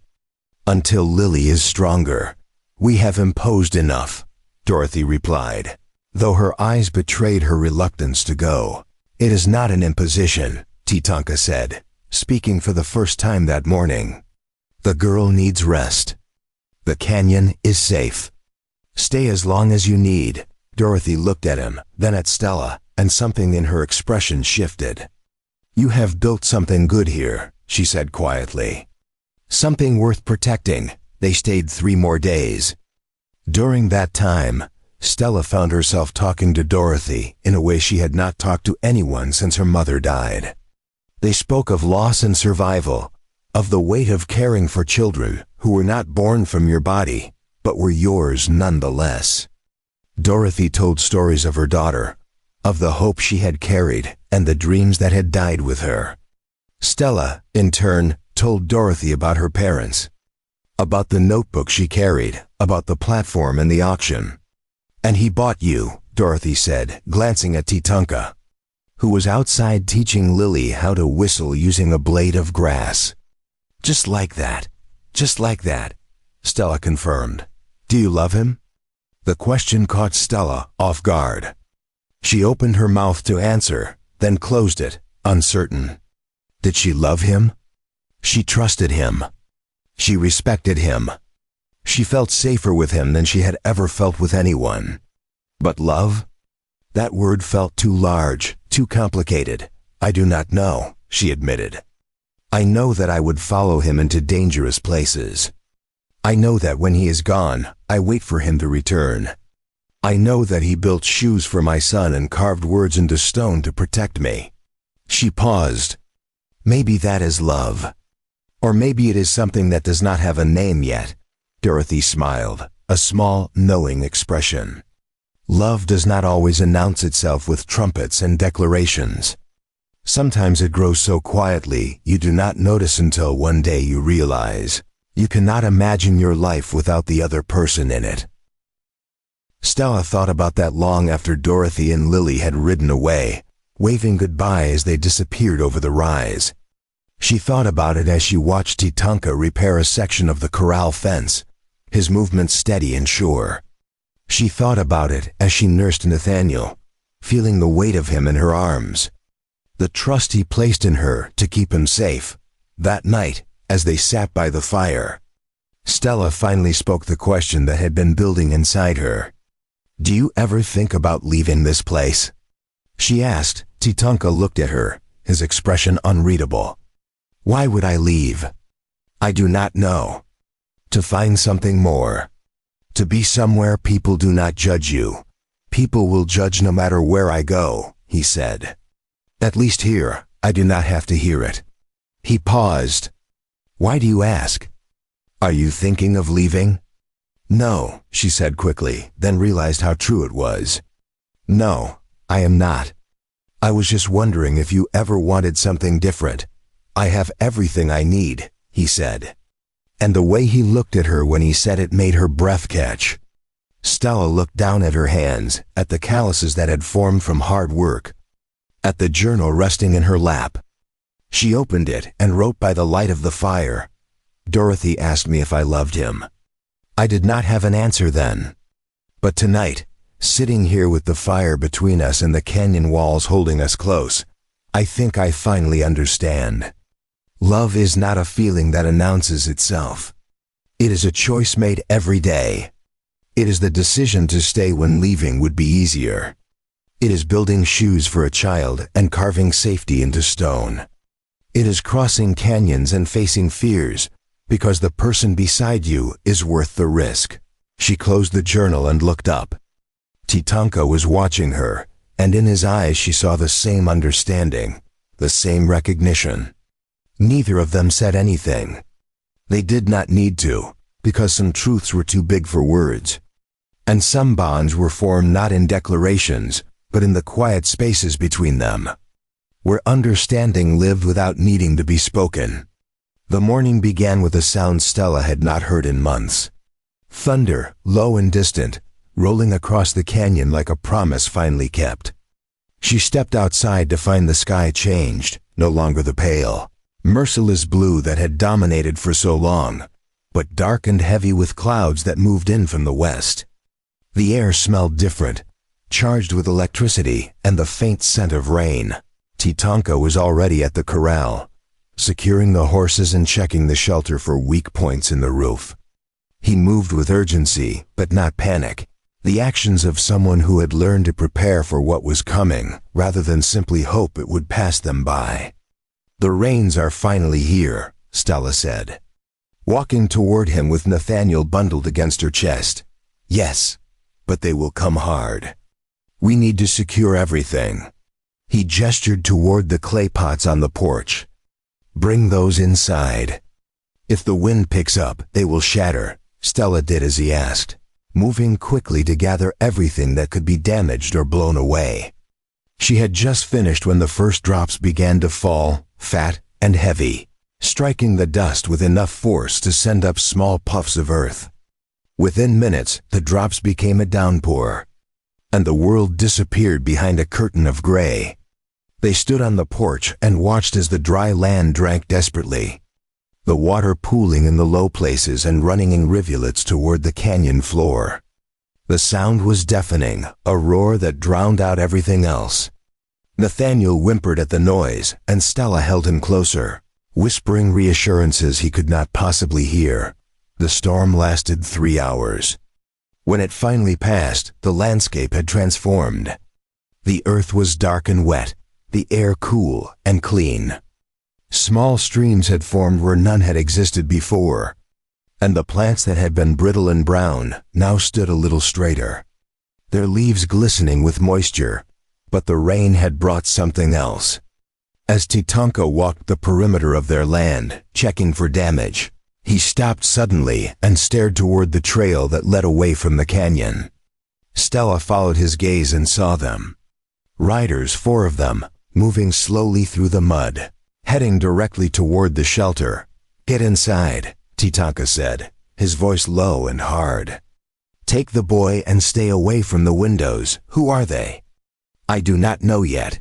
Until Lily is stronger. We have imposed enough. Dorothy replied, though her eyes betrayed her reluctance to go. It is not an imposition, Tatanka said, speaking for the first time that morning. The girl needs rest. The canyon is safe. Stay as long as you need. Dorothy looked at him, then at Stella, and something in her expression shifted. You have built something good here, she said quietly. Something worth protecting. They stayed 3 more days. During that time, Stella found herself talking to Dorothy in a way she had not talked to anyone since her mother died. They spoke of loss and survival, of the weight of caring for children who were not born from your body, but were yours nonetheless. Dorothy told stories of her daughter, of the hope she had carried and the dreams that had died with her. Stella, in turn, told Dorothy about her parents, about the notebook she carried, about the platform and the auction. And he bought you, Dorothy said, glancing at Tatanka, who was outside teaching Lily how to whistle using a blade of grass. Just like that, Stella confirmed. Do you love him? The question caught Stella off guard. She opened her mouth to answer, then closed it, uncertain. Did she love him? She trusted him. She respected him. She felt safer with him than she had ever felt with anyone. But love? That word felt too large, too complicated. I do not know, she admitted. I know that I would follow him into dangerous places. I know that when he is gone, I wait for him to return. I know that he built shoes for my son and carved words into stone to protect me. She paused. Maybe that is love. Or maybe it is something that does not have a name yet. Dorothy smiled, a small, knowing expression. Love does not always announce itself with trumpets and declarations. Sometimes it grows so quietly you do not notice until one day you realize you cannot imagine your life without the other person in it. Stella thought about that long after Dorothy and Lily had ridden away, waving goodbye as they disappeared over the rise. She thought about it as she watched Tatanka repair a section of the corral fence, his movements steady and sure. She thought about it as she nursed Nathaniel, feeling the weight of him in her arms. The trust he placed in her to keep him safe. That night, as they sat by the fire, Stella finally spoke the question that had been building inside her. Do you ever think about leaving this place? She asked. Tatanka looked at her, his expression unreadable. Why would I leave? I do not know. To find something more. To be somewhere people do not judge you. People will judge no matter where I go, he said. At least here, I do not have to hear it. He paused. Why do you ask? Are you thinking of leaving? No, she said quickly, then realized how true it was. No, I am not. I was just wondering if you ever wanted something different. I have everything I need, he said. And the way he looked at her when he said it made her breath catch. Stella looked down at her hands, at the calluses that had formed from hard work, at the journal resting in her lap. She opened it and wrote by the light of the fire. Dorothy asked me if I loved him. I did not have an answer then. But tonight, sitting here with the fire between us and the canyon walls holding us close, I think I finally understand. Love is not a feeling that announces itself. It is a choice made every day. It is the decision to stay when leaving would be easier. It is building shoes for a child and carving safety into stone. It is crossing canyons and facing fears, because the person beside you is worth the risk. She closed the journal and looked up. Tatanka was watching her, and in his eyes she saw the same understanding, the same recognition. Neither of them said anything. They did not need to, because some truths were too big for words. And some bonds were formed not in declarations, but in the quiet spaces between them, where understanding lived without needing to be spoken. The morning began with a sound Stella had not heard in months. Thunder, low and distant, rolling across the canyon like a promise finally kept. She stepped outside to find the sky changed, no longer the pale, merciless blue that had dominated for so long, but dark and heavy with clouds that moved in from the west. The air smelled different, charged with electricity and the faint scent of rain. Titanka was already at the corral, securing the horses and checking the shelter for weak points in the roof. He moved with urgency, but not panic, the actions of someone who had learned to prepare for what was coming, rather than simply hope it would pass them by. "The rains are finally here," Stella said, walking toward him with Nathaniel bundled against her chest. "Yes, but they will come hard. We need to secure everything." He gestured toward the clay pots on the porch. "Bring those inside. If the wind picks up, they will shatter." Stella did as he asked, moving quickly to gather everything that could be damaged or blown away. She had just finished when the first drops began to fall, fat and heavy, striking the dust with enough force to send up small puffs of earth. Within minutes, the drops became a downpour, and the world disappeared behind a curtain of gray. They stood on the porch and watched as the dry land drank desperately, the water pooling in the low places and running in rivulets toward the canyon floor. The sound was deafening, a roar that drowned out everything else. Nathaniel whimpered at the noise, and Stella held him closer, whispering reassurances he could not possibly hear. The storm lasted 3 hours. When it finally passed, the landscape had transformed. The earth was dark and wet, the air cool and clean. Small streams had formed where none had existed before, and the plants that had been brittle and brown now stood a little straighter, their leaves glistening with moisture, but the rain had brought something else. As Titanka walked the perimeter of their land, checking for damage, he stopped suddenly and stared toward the trail that led away from the canyon. Stella followed his gaze and saw them. Riders, 4 of them, moving slowly through the mud, heading directly toward the shelter. "Get inside," Titanka said, his voice low and hard. "Take the boy and stay away from the windows." "Who are they?" "I do not know yet.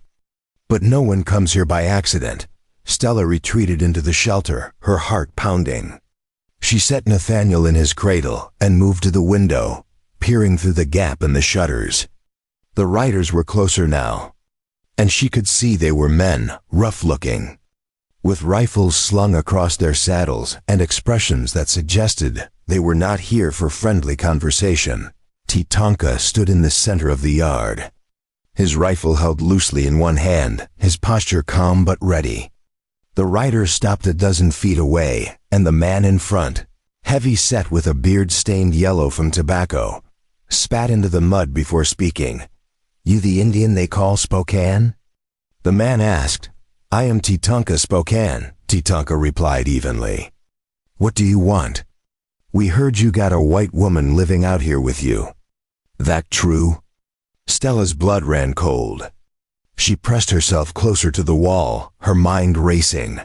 But no one comes here by accident." Stella retreated into the shelter, her heart pounding. She set Nathaniel in his cradle and moved to the window, peering through the gap in the shutters. The riders were closer now, and she could see they were men, rough-looking, with rifles slung across their saddles and expressions that suggested they were not here for friendly conversation. Titanka stood in the center of the yard, his rifle held loosely in one hand, his posture calm but ready. The rider stopped a dozen feet away, and the man in front, heavy-set with a beard stained yellow from tobacco, spat into the mud before speaking. "You the Indian they call Spokane?" The man asked. "I am Titanka Spokane," Titanka replied evenly. "What do you want?" "We heard you got a white woman living out here with you." "That true?" Stella's blood ran cold. She pressed herself closer to the wall, her mind racing.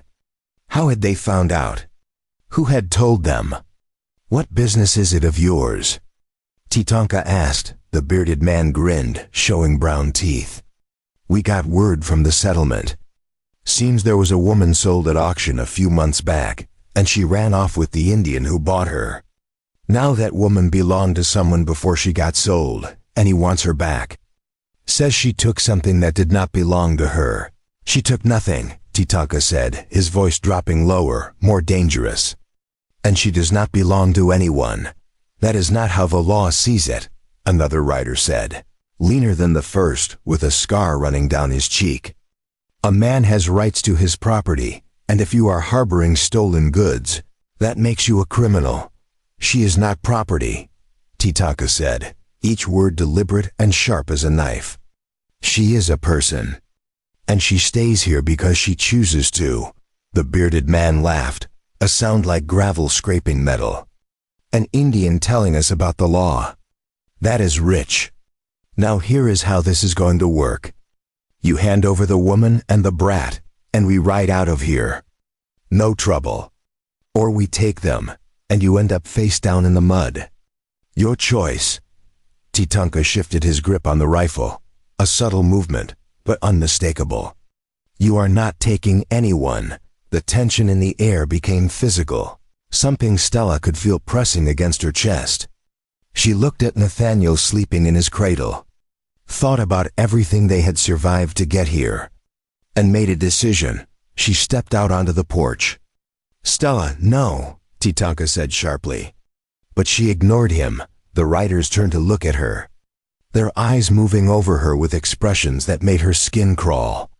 How had they found out? Who had told them? "What business is it of yours?" Titanka asked. The bearded man grinned, showing brown teeth. "We got word from the settlement. Seems there was a woman sold at auction a few months back, and she ran off with the Indian who bought her. Now that woman belonged to someone before she got sold, and he wants her back. Says she took something that did not belong to her." "She took nothing," Titanka said, his voice dropping lower, more dangerous. "And she does not belong to anyone. That is not how the law sees it," another rider said, leaner than the first, with a scar running down his cheek. "A man has rights to his property, and if you are harboring stolen goods, that makes you a criminal. She is not property," Titanka said, each word deliberate and sharp as a knife. "She is a person, and she stays here because she chooses to." The bearded man laughed, a sound like gravel scraping metal. "An Indian telling us about the law. That is rich. Now here is how this is going to work. You hand over the woman and the brat, and we ride out of here. No trouble. Or we take them, and you end up face down in the mud. Your choice." Titanka shifted his grip on the rifle, a subtle movement, but unmistakable. "You are not taking anyone." The tension in the air became physical, something Stella could feel pressing against her chest. She looked at Nathaniel sleeping in his cradle, thought about everything they had survived to get here, and made a decision. She stepped out onto the porch. "Stella, no," Tatanka said sharply. But she ignored him. The riders turned to look at her, their eyes moving over her with expressions that made her skin crawl.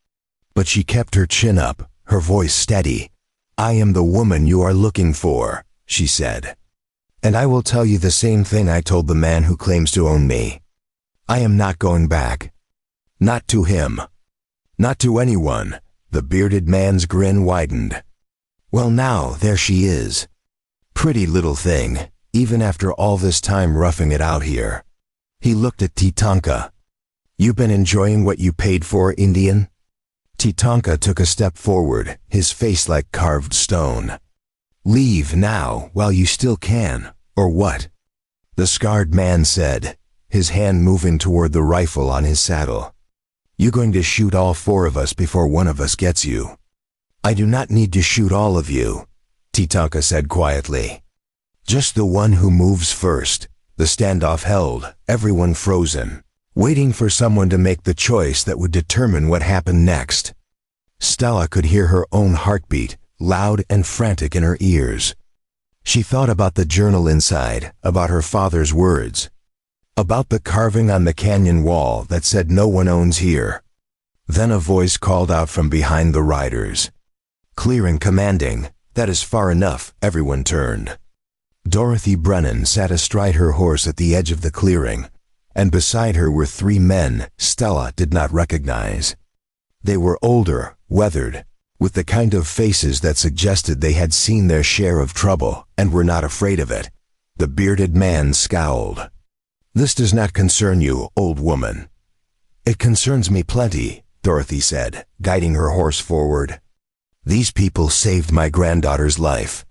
But she kept her chin up, her voice steady. "I am the woman you are looking for," she said. "And I will tell you the same thing I told the man who claims to own me. I am not going back. Not to him. Not to anyone." The bearded man's grin widened. "Well, now, there she is. Pretty little thing, even after all this time roughing it out here." He looked at Tatanka. "You been enjoying what you paid for, Indian?" Tatanka took a step forward, his face like carved stone. "Leave now, while you still can, or what?" the scarred man said, his hand moving toward the rifle on his saddle. "You going to shoot all four of us before one of us gets you?" "I do not need to shoot all of you," Tatanka said quietly. "Just the one who moves first." The standoff held, everyone frozen, waiting for someone to make the choice that would determine what happened next. Stella could hear her own heartbeat, loud and frantic in her ears. She thought about the journal inside, about her father's words, about the carving on the canyon wall that said no one owns here. Then a voice called out from behind the riders. Clear and commanding. "That is far enough." Everyone turned. Dorothy Brennan sat astride her horse at the edge of the clearing, and beside her were three men Stella did not recognize. They were older, weathered, with the kind of faces that suggested they had seen their share of trouble and were not afraid of it. The bearded man scowled. "This does not concern you, old woman." "It concerns me plenty," Dorothy said, guiding her horse forward. "These people saved my granddaughter's life,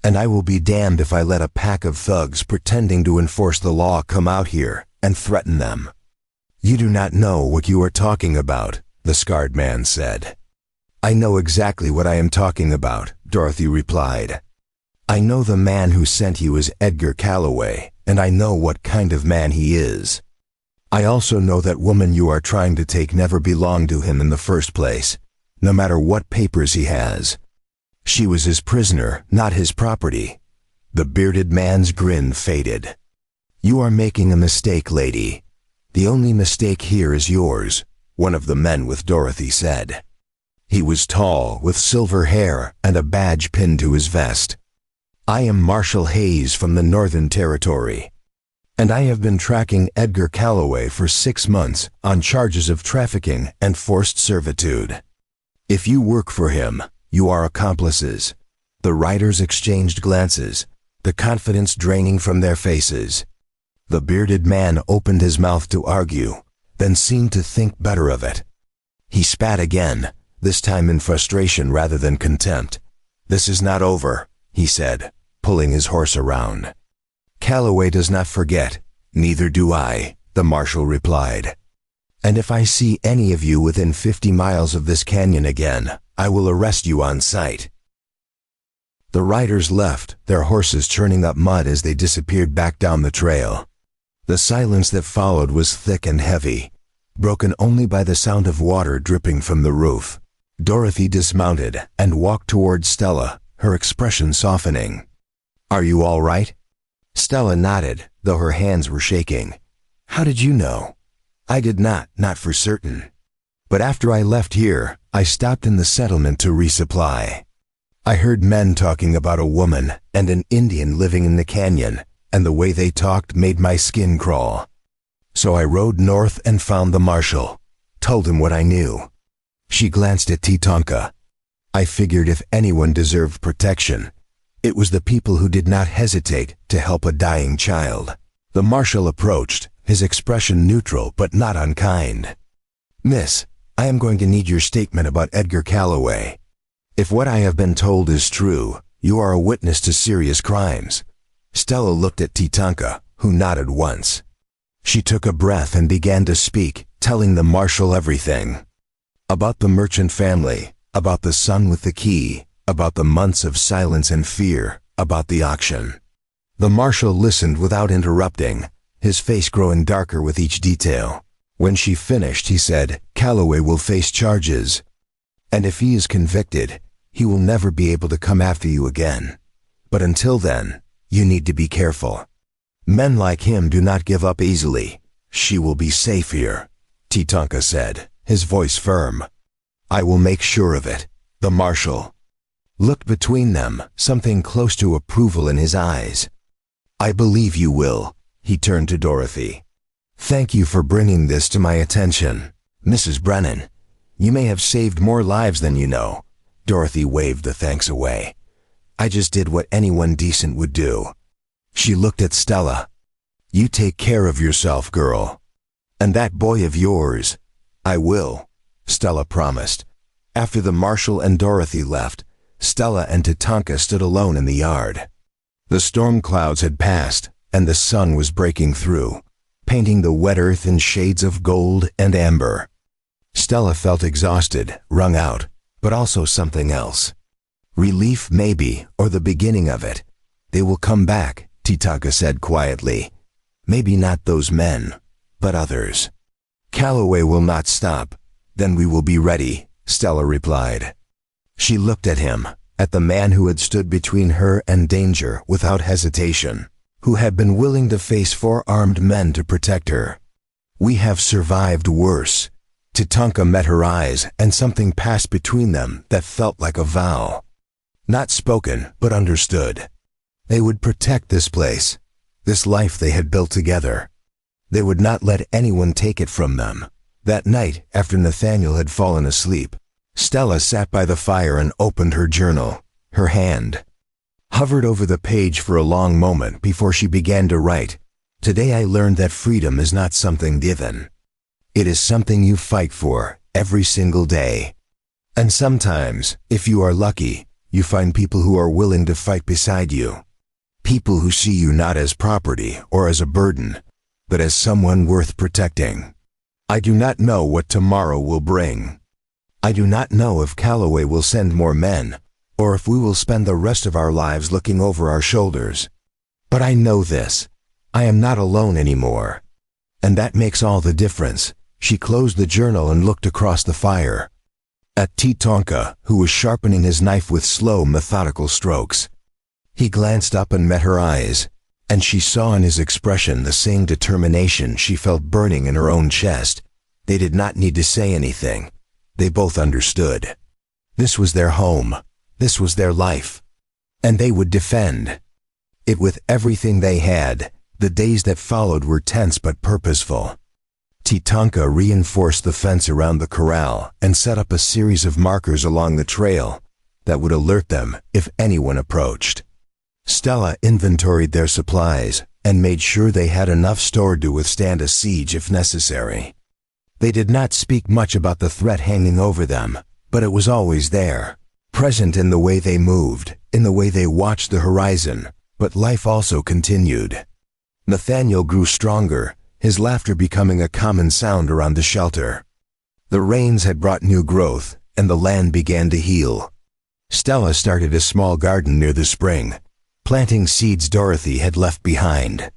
and I will be damned if I let a pack of thugs pretending to enforce the law come out here and threaten them." "You do not know what you are talking about," the scarred man said. "I know exactly what I am talking about," Dorothy replied. "I know the man who sent you is Edgar Calloway, and I know what kind of man he is. I also know that woman you are trying to take never belonged to him in the first place, no matter what papers he has. She was his prisoner, not his property." The bearded man's grin faded. "You are making a mistake, lady. The only mistake here is yours," one of the men with Dorothy said. He was tall, with silver hair and a badge pinned to his vest. "I am Marshal Hayes from the Northern Territory, and I have been tracking Edgar Calloway for 6 months on charges of trafficking and forced servitude. If you work for him, you are accomplices." The riders exchanged glances, the confidence draining from their faces. The bearded man opened his mouth to argue, then seemed to think better of it. He spat again, this time in frustration rather than contempt. "This is not over," he said, pulling his horse around. "Calloway does not forget, neither do I," the marshal replied. "And if I see any of you within 50 miles of this canyon again, I will arrest you on sight." The riders left, their horses churning up mud as they disappeared back down the trail. The silence that followed was thick and heavy, broken only by the sound of water dripping from the roof. Dorothy dismounted and walked toward Stella, her expression softening. "Are you all right?" Stella nodded, though her hands were shaking. "How did you know?" "I did not for certain. But after I left here, I stopped in the settlement to resupply. I heard men talking about a woman and an Indian living in the canyon, and the way they talked made my skin crawl. So I rode north and found the marshal, told him what I knew." She glanced at Tatanka. "I figured if anyone deserved protection, it was the people who did not hesitate to help a dying child." The marshal approached, his expression neutral but not unkind. "Miss, I am going to need your statement about Edgar Calloway. If what I have been told is true, you are a witness to serious crimes." Stella looked at Tatanka, who nodded once. She took a breath and began to speak, telling the marshal everything. About the merchant family, about the son with the key, about the months of silence and fear, about the auction. The marshal listened without interrupting, his face growing darker with each detail. When she finished, he said, "Calloway will face charges. And if he is convicted, he will never be able to come after you again. But until then, you need to be careful. Men like him do not give up easily. She will be safe here," Tatanka said, his voice firm. "I will make sure of it." The marshal looked between them, something close to approval in his eyes. "I believe you will." He turned to Dorothy. "Thank you for bringing this to my attention, Mrs. Brennan. You may have saved more lives than you know." Dorothy waved the thanks away. "I just did what anyone decent would do." She looked at Stella. "You take care of yourself, girl. And that boy of yours." "I will," Stella promised. After the marshal and Dorothy left, Stella and Tatanka stood alone in the yard. The storm clouds had passed, and the sun was breaking through, painting the wet earth in shades of gold and amber. Stella felt exhausted, wrung out, but also something else. Relief maybe, or the beginning of it. "They will come back," Tatanka said quietly. "Maybe not those men, but others. Calloway will not stop. Then we will be ready," Stella replied. She looked at him, at the man who had stood between her and danger without hesitation, who had been willing to face 4 armed men to protect her. "We have survived worse." Tatanka met her eyes, and something passed between them that felt like a vow. Not spoken, but understood. They would protect this place, this life they had built together. They would not let anyone take it from them. That night, after Nathaniel had fallen asleep, Stella sat by the fire and opened her journal. Her hand hovered over the page for a long moment before she began to write. "Today I learned that freedom is not something given. It is something you fight for every single day. And sometimes, if you are lucky, you find people who are willing to fight beside you. People who see you not as property or as a burden, but as someone worth protecting. I do not know what tomorrow will bring. I do not know if Calloway will send more men, or if we will spend the rest of our lives looking over our shoulders. But I know this, I am not alone anymore. And that makes all the difference." She closed the journal and looked across the fire at Tatanka, who was sharpening his knife with slow, methodical strokes. He glanced up and met her eyes, and she saw in his expression the same determination she felt burning in her own chest. They did not need to say anything. They both understood. This was their home. This was their life. And they would defend it with everything they had. The days that followed were tense but purposeful. Tatanka reinforced the fence around the corral and set up a series of markers along the trail that would alert them if anyone approached. Stella inventoried their supplies and made sure they had enough stored to withstand a siege if necessary. They did not speak much about the threat hanging over them, but it was always there, present in the way they moved, in the way they watched the horizon. But life also continued. Nathaniel grew stronger, his laughter becoming a common sound around the shelter. The rains had brought new growth, and the land began to heal. Stella started a small garden near the spring, planting seeds Dorothy had left behind.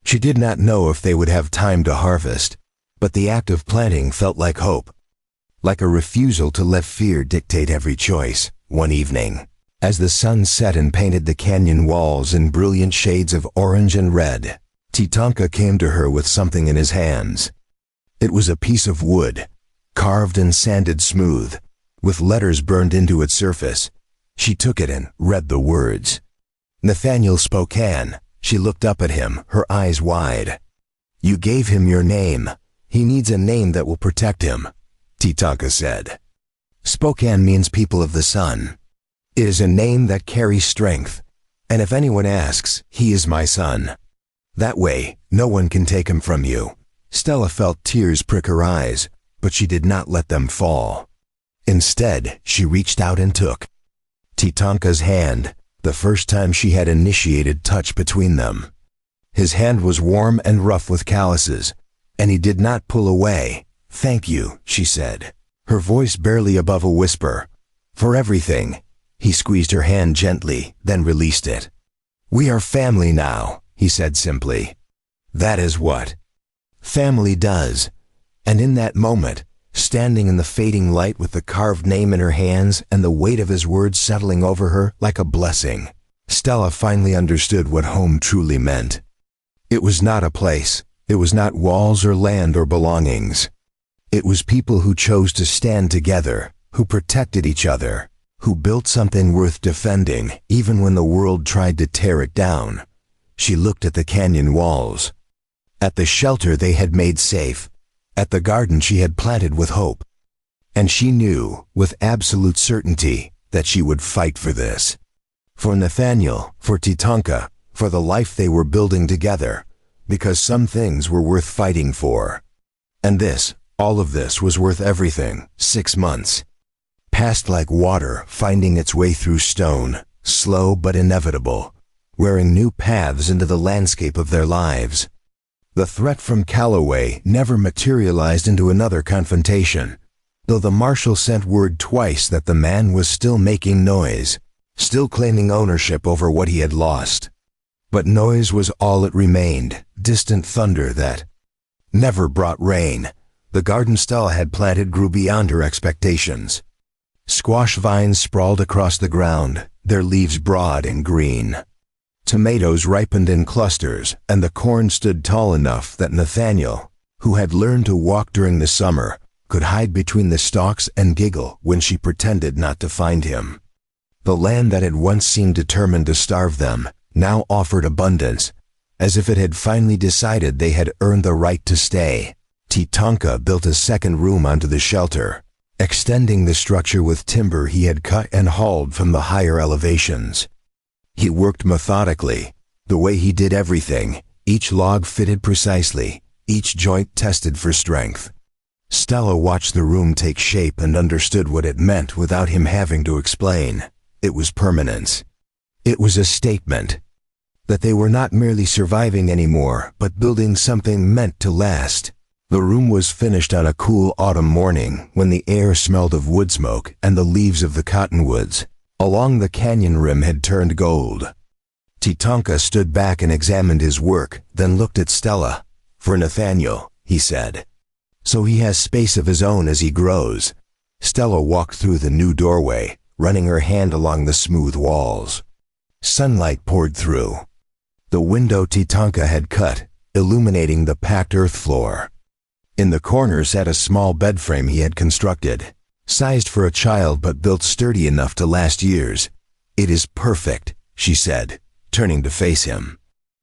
She did not know if they would have time to harvest, but the act of planting felt like hope, like a refusal to let fear dictate every choice. One evening, as the sun set and painted the canyon walls in brilliant shades of orange and red, Tatanka came to her with something in his hands. It was a piece of wood, carved and sanded smooth, with letters burned into its surface. She took it and read the words. "Nathaniel Spokane." She looked up at him, her eyes wide. "You gave him your name. He needs a name that will protect him," Tatanka said. "Spokane means people of the sun. It is a name that carries strength, and if anyone asks, he is my son. That way, no one can take him from you." Stella felt tears prick her eyes, but she did not let them fall. Instead, she reached out and took Tatanka's hand, the first time she had initiated touch between them. His hand was warm and rough with calluses, and he did not pull away. "Thank you," she said, her voice barely above a whisper. "For everything." He squeezed her hand gently, then released it. "We are family now," he said simply. "That is what family does." And in that moment, standing in the fading light with the carved name in her hands and the weight of his words settling over her like a blessing, Stella finally understood what home truly meant. It was not a place. It was not walls or land or belongings. It was people who chose to stand together, who protected each other, who built something worth defending even when the world tried to tear it down. She looked at the canyon walls, at the shelter they had made safe, at the garden she had planted with hope. And she knew, with absolute certainty, that she would fight for this. For Nathaniel, for Titanka, for the life they were building together, because some things were worth fighting for. And this, all of this was worth everything. 6 months passed like water finding its way through stone, slow but inevitable, wearing new paths into the landscape of their lives. The threat from Calloway never materialized into another confrontation, though the marshal sent word twice that the man was still making noise, still claiming ownership over what he had lost. But noise was all it remained, distant thunder that never brought rain. The garden Stella had planted grew beyond her expectations. Squash vines sprawled across the ground, their leaves broad and green. Tomatoes ripened in clusters, and the corn stood tall enough that Nathaniel, who had learned to walk during the summer, could hide between the stalks and giggle when she pretended not to find him. The land that had once seemed determined to starve them now offered abundance, as if it had finally decided they had earned the right to stay. Titanka built a second room onto the shelter, extending the structure with timber he had cut and hauled from the higher elevations. He worked methodically, the way he did everything, each log fitted precisely, each joint tested for strength. Stella watched the room take shape and understood what it meant without him having to explain. It was permanence. It was a statement that they were not merely surviving anymore, but building something meant to last. The room was finished on a cool autumn morning when the air smelled of wood smoke and the leaves of the cottonwoods along the canyon rim had turned gold. Titanka stood back and examined his work, then looked at Stella. "For Nathaniel," he said. "So he has space of his own as he grows." Stella walked through the new doorway, running her hand along the smooth walls. Sunlight poured through the window Titanka had cut, illuminating the packed earth floor. In the corner sat a small bed frame he had constructed, sized for a child but built sturdy enough to last years. "It is perfect," she said, turning to face him.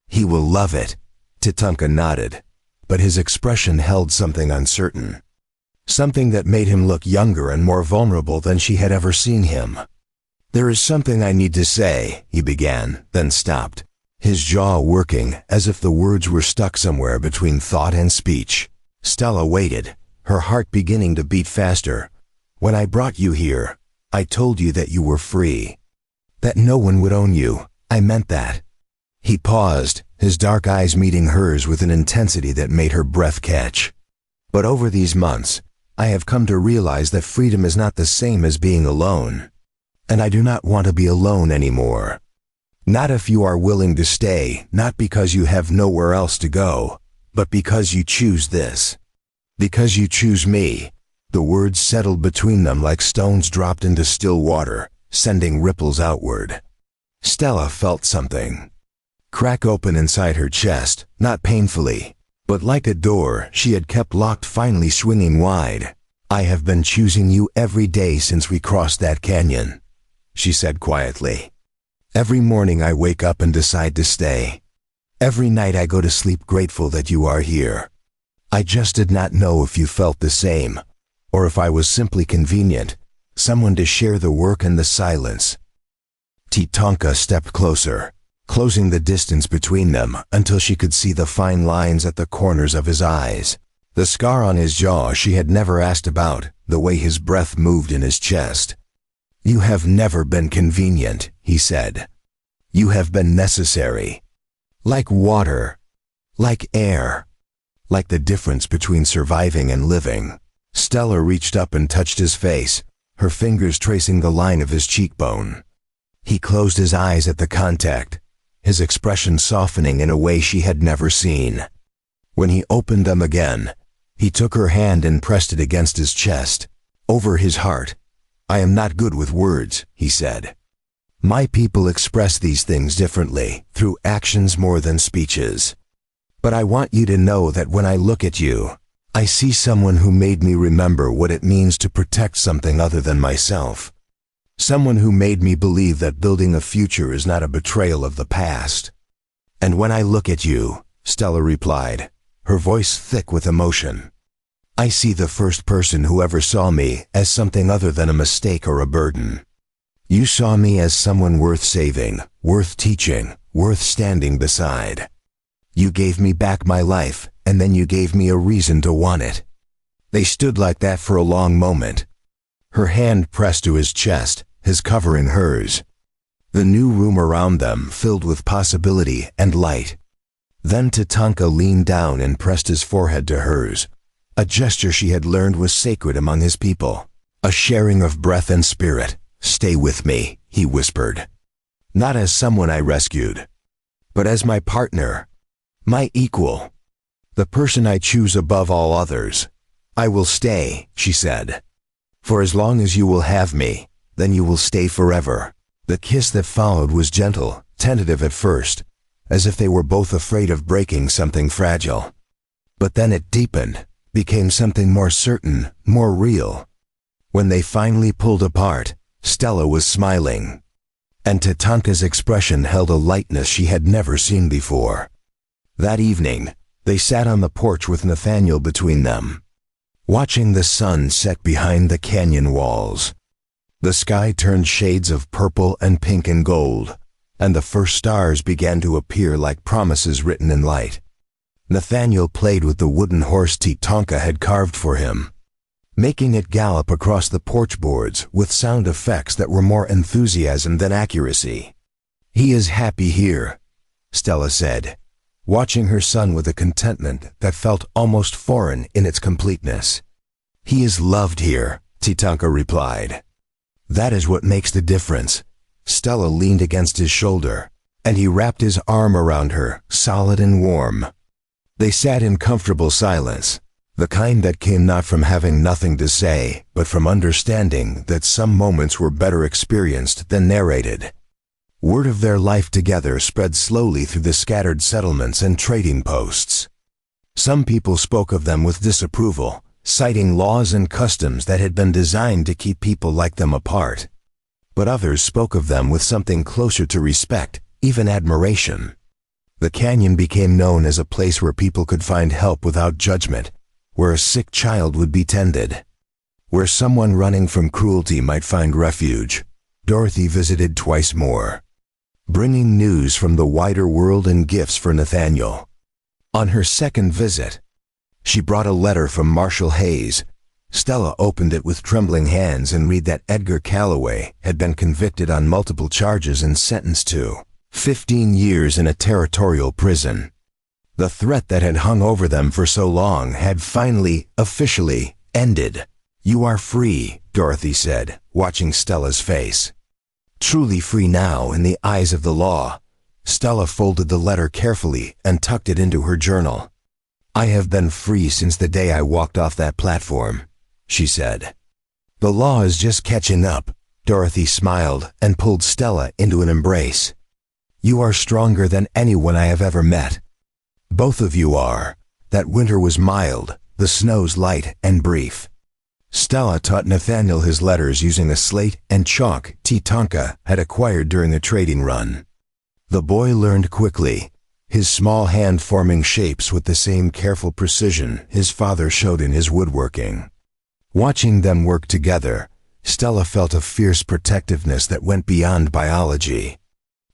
"He will love it." Titanka nodded, but his expression held something uncertain, something that made him look younger and more vulnerable than she had ever seen him. "There is something I need to say," he began, then stopped, his jaw working as if the words were stuck somewhere between thought and speech. Stella waited, her heart beginning to beat faster. "When I brought you here, I told you that you were free, that no one would own you. I meant that." He paused, his dark eyes meeting hers with an intensity that made her breath catch. "But over these months, I have come to realize that freedom is not the same as being alone. And I do not want to be alone anymore. Not if you are willing to stay, not because you have nowhere else to go, but because you choose this. Because you choose me." The words settled between them like stones dropped into still water, sending ripples outward. Stella felt something crack open inside her chest, not painfully, but like a door she had kept locked finally swinging wide. "I have been choosing you every day since we crossed that canyon," she said quietly. "Every morning I wake up and decide to stay. Every night I go to sleep grateful that you are here. I just did not know if you felt the same, or if I was simply convenient, someone to share the work and the silence." Titanka stepped closer, closing the distance between them until she could see the fine lines at the corners of his eyes. The scar on his jaw she had never asked about, the way his breath moved in his chest. "You have never been convenient," he said. "You have been necessary. Like water, like air, like the difference between surviving and living." Stella reached up and touched his face, her fingers tracing the line of his cheekbone. He closed his eyes at the contact, his expression softening in a way she had never seen. When he opened them again, he took her hand and pressed it against his chest, over his heart. "I am not good with words," he said. "My people express these things differently, through actions more than speeches. But I want you to know that when I look at you, I see someone who made me remember what it means to protect something other than myself. Someone who made me believe that building a future is not a betrayal of the past." "And when I look at you," Stella replied, her voice thick with emotion, "I see the first person who ever saw me as something other than a mistake or a burden. You saw me as someone worth saving, worth teaching, worth standing beside. You gave me back my life, and then you gave me a reason to want it." They stood like that for a long moment. Her hand pressed to his chest, his covering hers. The new room around them filled with possibility and light. Then Tatanka leaned down and pressed his forehead to hers, a gesture she had learned was sacred among his people, a sharing of breath and spirit. "Stay with me," he whispered. "Not as someone I rescued, but as my partner, my equal, the person I choose above all others. I will stay," she said. "For as long as you will have me, then you will stay forever." The kiss that followed was gentle, tentative at first, as if they were both afraid of breaking something fragile. But then it deepened, became something more certain, more real. When they finally pulled apart, Stella was smiling, and Tatanka's expression held a lightness she had never seen before. That evening, they sat on the porch with Nathaniel between them, watching the sun set behind the canyon walls. The sky turned shades of purple and pink and gold, and the first stars began to appear like promises written in light. Nathaniel played with the wooden horse Tatanka had carved for him, making it gallop across the porch boards with sound effects that were more enthusiasm than accuracy. "He is happy here," Stella said, watching her son with a contentment that felt almost foreign in its completeness. "He is loved here," Tatanka replied. "That is what makes the difference." Stella leaned against his shoulder, and he wrapped his arm around her, solid and warm. They sat in comfortable silence, the kind that came not from having nothing to say, but from understanding that some moments were better experienced than narrated. Word of their life together spread slowly through the scattered settlements and trading posts. Some people spoke of them with disapproval, citing laws and customs that had been designed to keep people like them apart. But others spoke of them with something closer to respect, even admiration. The canyon became known as a place where people could find help without judgment, where a sick child would be tended, where someone running from cruelty might find refuge. Dorothy visited twice more, bringing news from the wider world and gifts for Nathaniel. On her second visit, she brought a letter from Marshal Hayes. Stella opened it with trembling hands and read that Edgar Calloway had been convicted on multiple charges and sentenced to 15 years in a territorial prison. The threat that had hung over them for so long had finally, officially, ended. "You are free," Dorothy said, watching Stella's face. Truly free now in the eyes of the law. Stella folded the letter carefully and tucked it into her journal. "I have been free since the day I walked off that platform," she said. "The law is just catching up." Dorothy smiled and pulled Stella into an embrace. "You are stronger than anyone I have ever met. Both of you are." That winter was mild, the snows light and brief. Stella taught Nathaniel his letters using a slate and chalk Tatanka had acquired during a trading run. The boy learned quickly, his small hand forming shapes with the same careful precision his father showed in his woodworking. Watching them work together, Stella felt a fierce protectiveness that went beyond biology.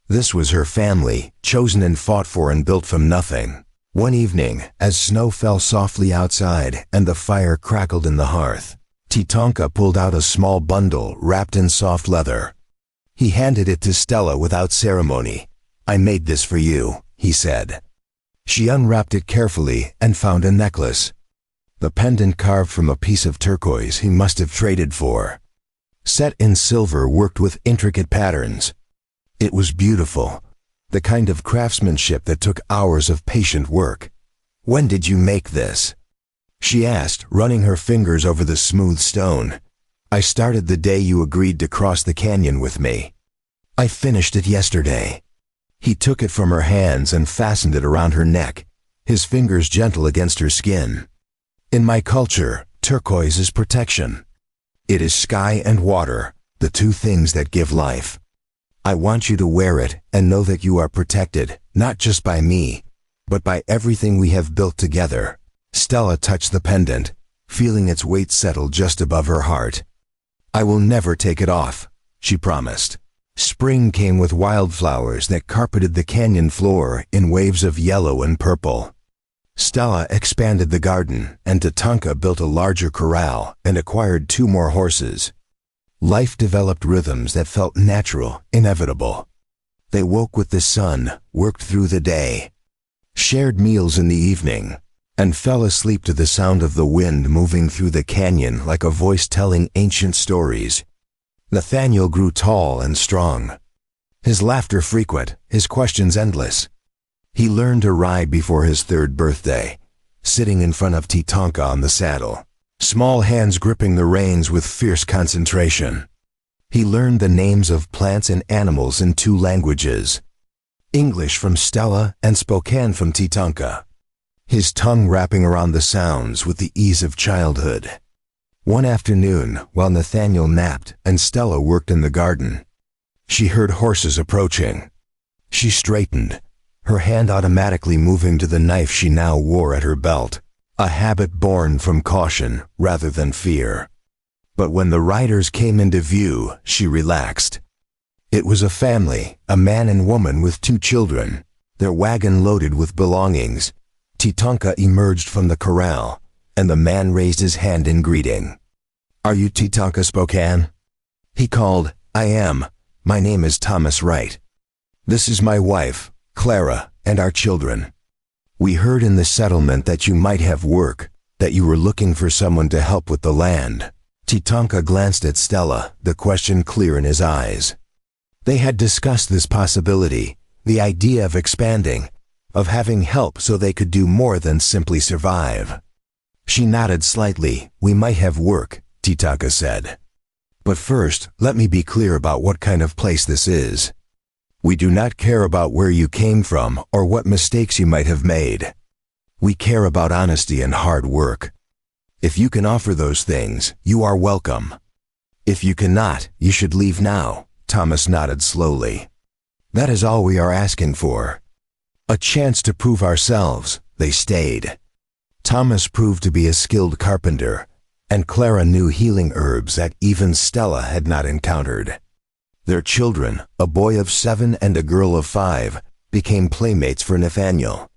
This was her family, chosen and fought for and built from nothing. One evening, as snow fell softly outside and the fire crackled in the hearth, Tatanka pulled out a small bundle wrapped in soft leather. He handed it to Stella without ceremony. "I made this for you," he said. She unwrapped it carefully and found a necklace. The pendant carved from a piece of turquoise he must have traded for, set in silver worked with intricate patterns. It was beautiful, the kind of craftsmanship that took hours of patient work. "When did you make this?" she asked, running her fingers over the smooth stone. "I started the day you agreed to cross the canyon with me. I finished it yesterday." He took it from her hands and fastened it around her neck, his fingers gentle against her skin. "In my culture, turquoise is protection. It is sky and water, the two things that give life. I want you to wear it and know that you are protected, not just by me, but by everything we have built together." Stella touched the pendant, feeling its weight settle just above her heart. "I will never take it off," she promised. Spring came with wildflowers that carpeted the canyon floor in waves of yellow and purple. Stella expanded the garden, and Tatanka built a larger corral and acquired 2 more horses. Life developed rhythms that felt natural, inevitable. They woke with the sun, worked through the day, shared meals in the evening, and fell asleep to the sound of the wind moving through the canyon like a voice telling ancient stories. Nathaniel grew tall and strong, his laughter frequent, his questions endless. He learned to ride before his 3rd birthday, sitting in front of Tatanka on the saddle, small hands gripping the reins with fierce concentration. He learned the names of plants and animals in 2 languages, English from Stella and Spokane from Tatanka, his tongue wrapping around the sounds with the ease of childhood. One afternoon, while Nathaniel napped and Stella worked in the garden, she heard horses approaching. She straightened, her hand automatically moving to the knife she now wore at her belt, a habit born from caution rather than fear. But when the riders came into view, she relaxed. It was a family, a man and woman with 2 children, their wagon loaded with belongings. Tatanka emerged from the corral, and the man raised his hand in greeting. "Are you Tatanka Spokane?" He called. "I am. My name is Thomas Wright. This is my wife, Clara, and our children. We heard in the settlement that you might have work, that you were looking for someone to help with the land." Tatanka glanced at Stella, the question clear in his eyes. They had discussed this possibility, the idea of expanding, of having help so they could do more than simply survive. She nodded slightly. "We might have work," Tatanka said. "But first, let me be clear about what kind of place this is. We do not care about where you came from or what mistakes you might have made. We care about honesty and hard work. If you can offer those things, you are welcome. If you cannot, you should leave now." Thomas nodded slowly. "That is all we are asking for. A chance to prove ourselves." They stayed. Thomas proved to be a skilled carpenter, and Clara knew healing herbs that even Stella had not encountered. Their children, a boy of 7 and a girl of 5, became playmates for Nathaniel.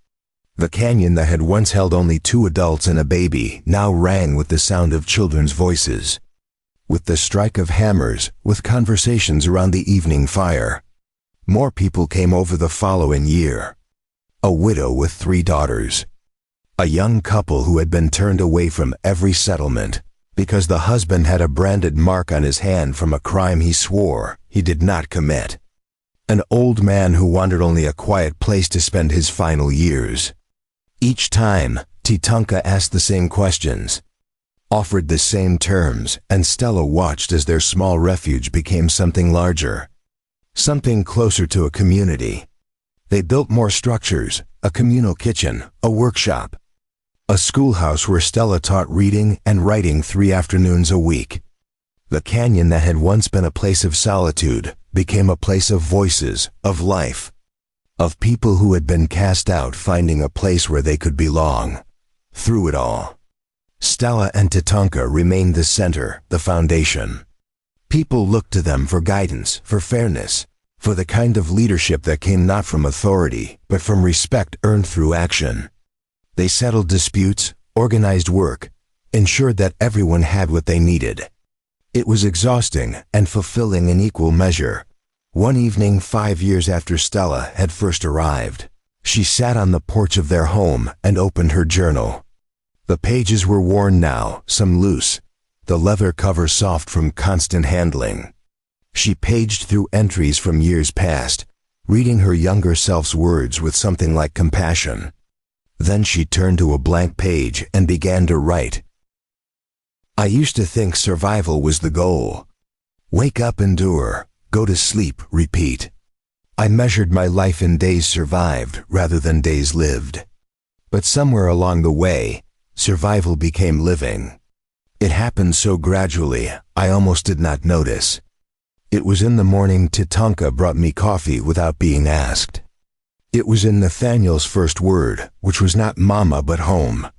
The canyon that had once held only 2 adults and a baby now rang with the sound of children's voices, with the strike of hammers, with conversations around the evening fire. More people came over the following year. A widow with 3 daughters. A young couple who had been turned away from every settlement because the husband had a branded mark on his hand from a crime he swore he did not commit. An old man who wanted only a quiet place to spend his final years. Each time, Tatanka asked the same questions, offered the same terms, and Stella watched as their small refuge became something larger, something closer to a community. They built more structures, a communal kitchen, a workshop, a schoolhouse where Stella taught reading and writing 3 afternoons a week. The canyon that had once been a place of solitude became a place of voices, of life, of people who had been cast out finding a place where they could belong. Through it all, Stella and Tatanka remained the center, the foundation. People looked to them for guidance, for fairness, for the kind of leadership that came not from authority, but from respect earned through action. They settled disputes, organized work, ensured that everyone had what they needed. It was exhausting and fulfilling in equal measure. One evening 5 years after Stella had first arrived, she sat on the porch of their home and opened her journal. The pages were worn now, some loose, the leather cover soft from constant handling. She paged through entries from years past, reading her younger self's words with something like compassion. Then she turned to a blank page and began to write. I used to think survival was the goal. Wake up, endure, go to sleep, repeat. I measured my life in days survived rather than days lived. But somewhere along the way, survival became living. It happened so gradually, I almost did not notice. It was in the morning Tatanka brought me coffee without being asked. It was in Nathaniel's first word, which was not mama but home.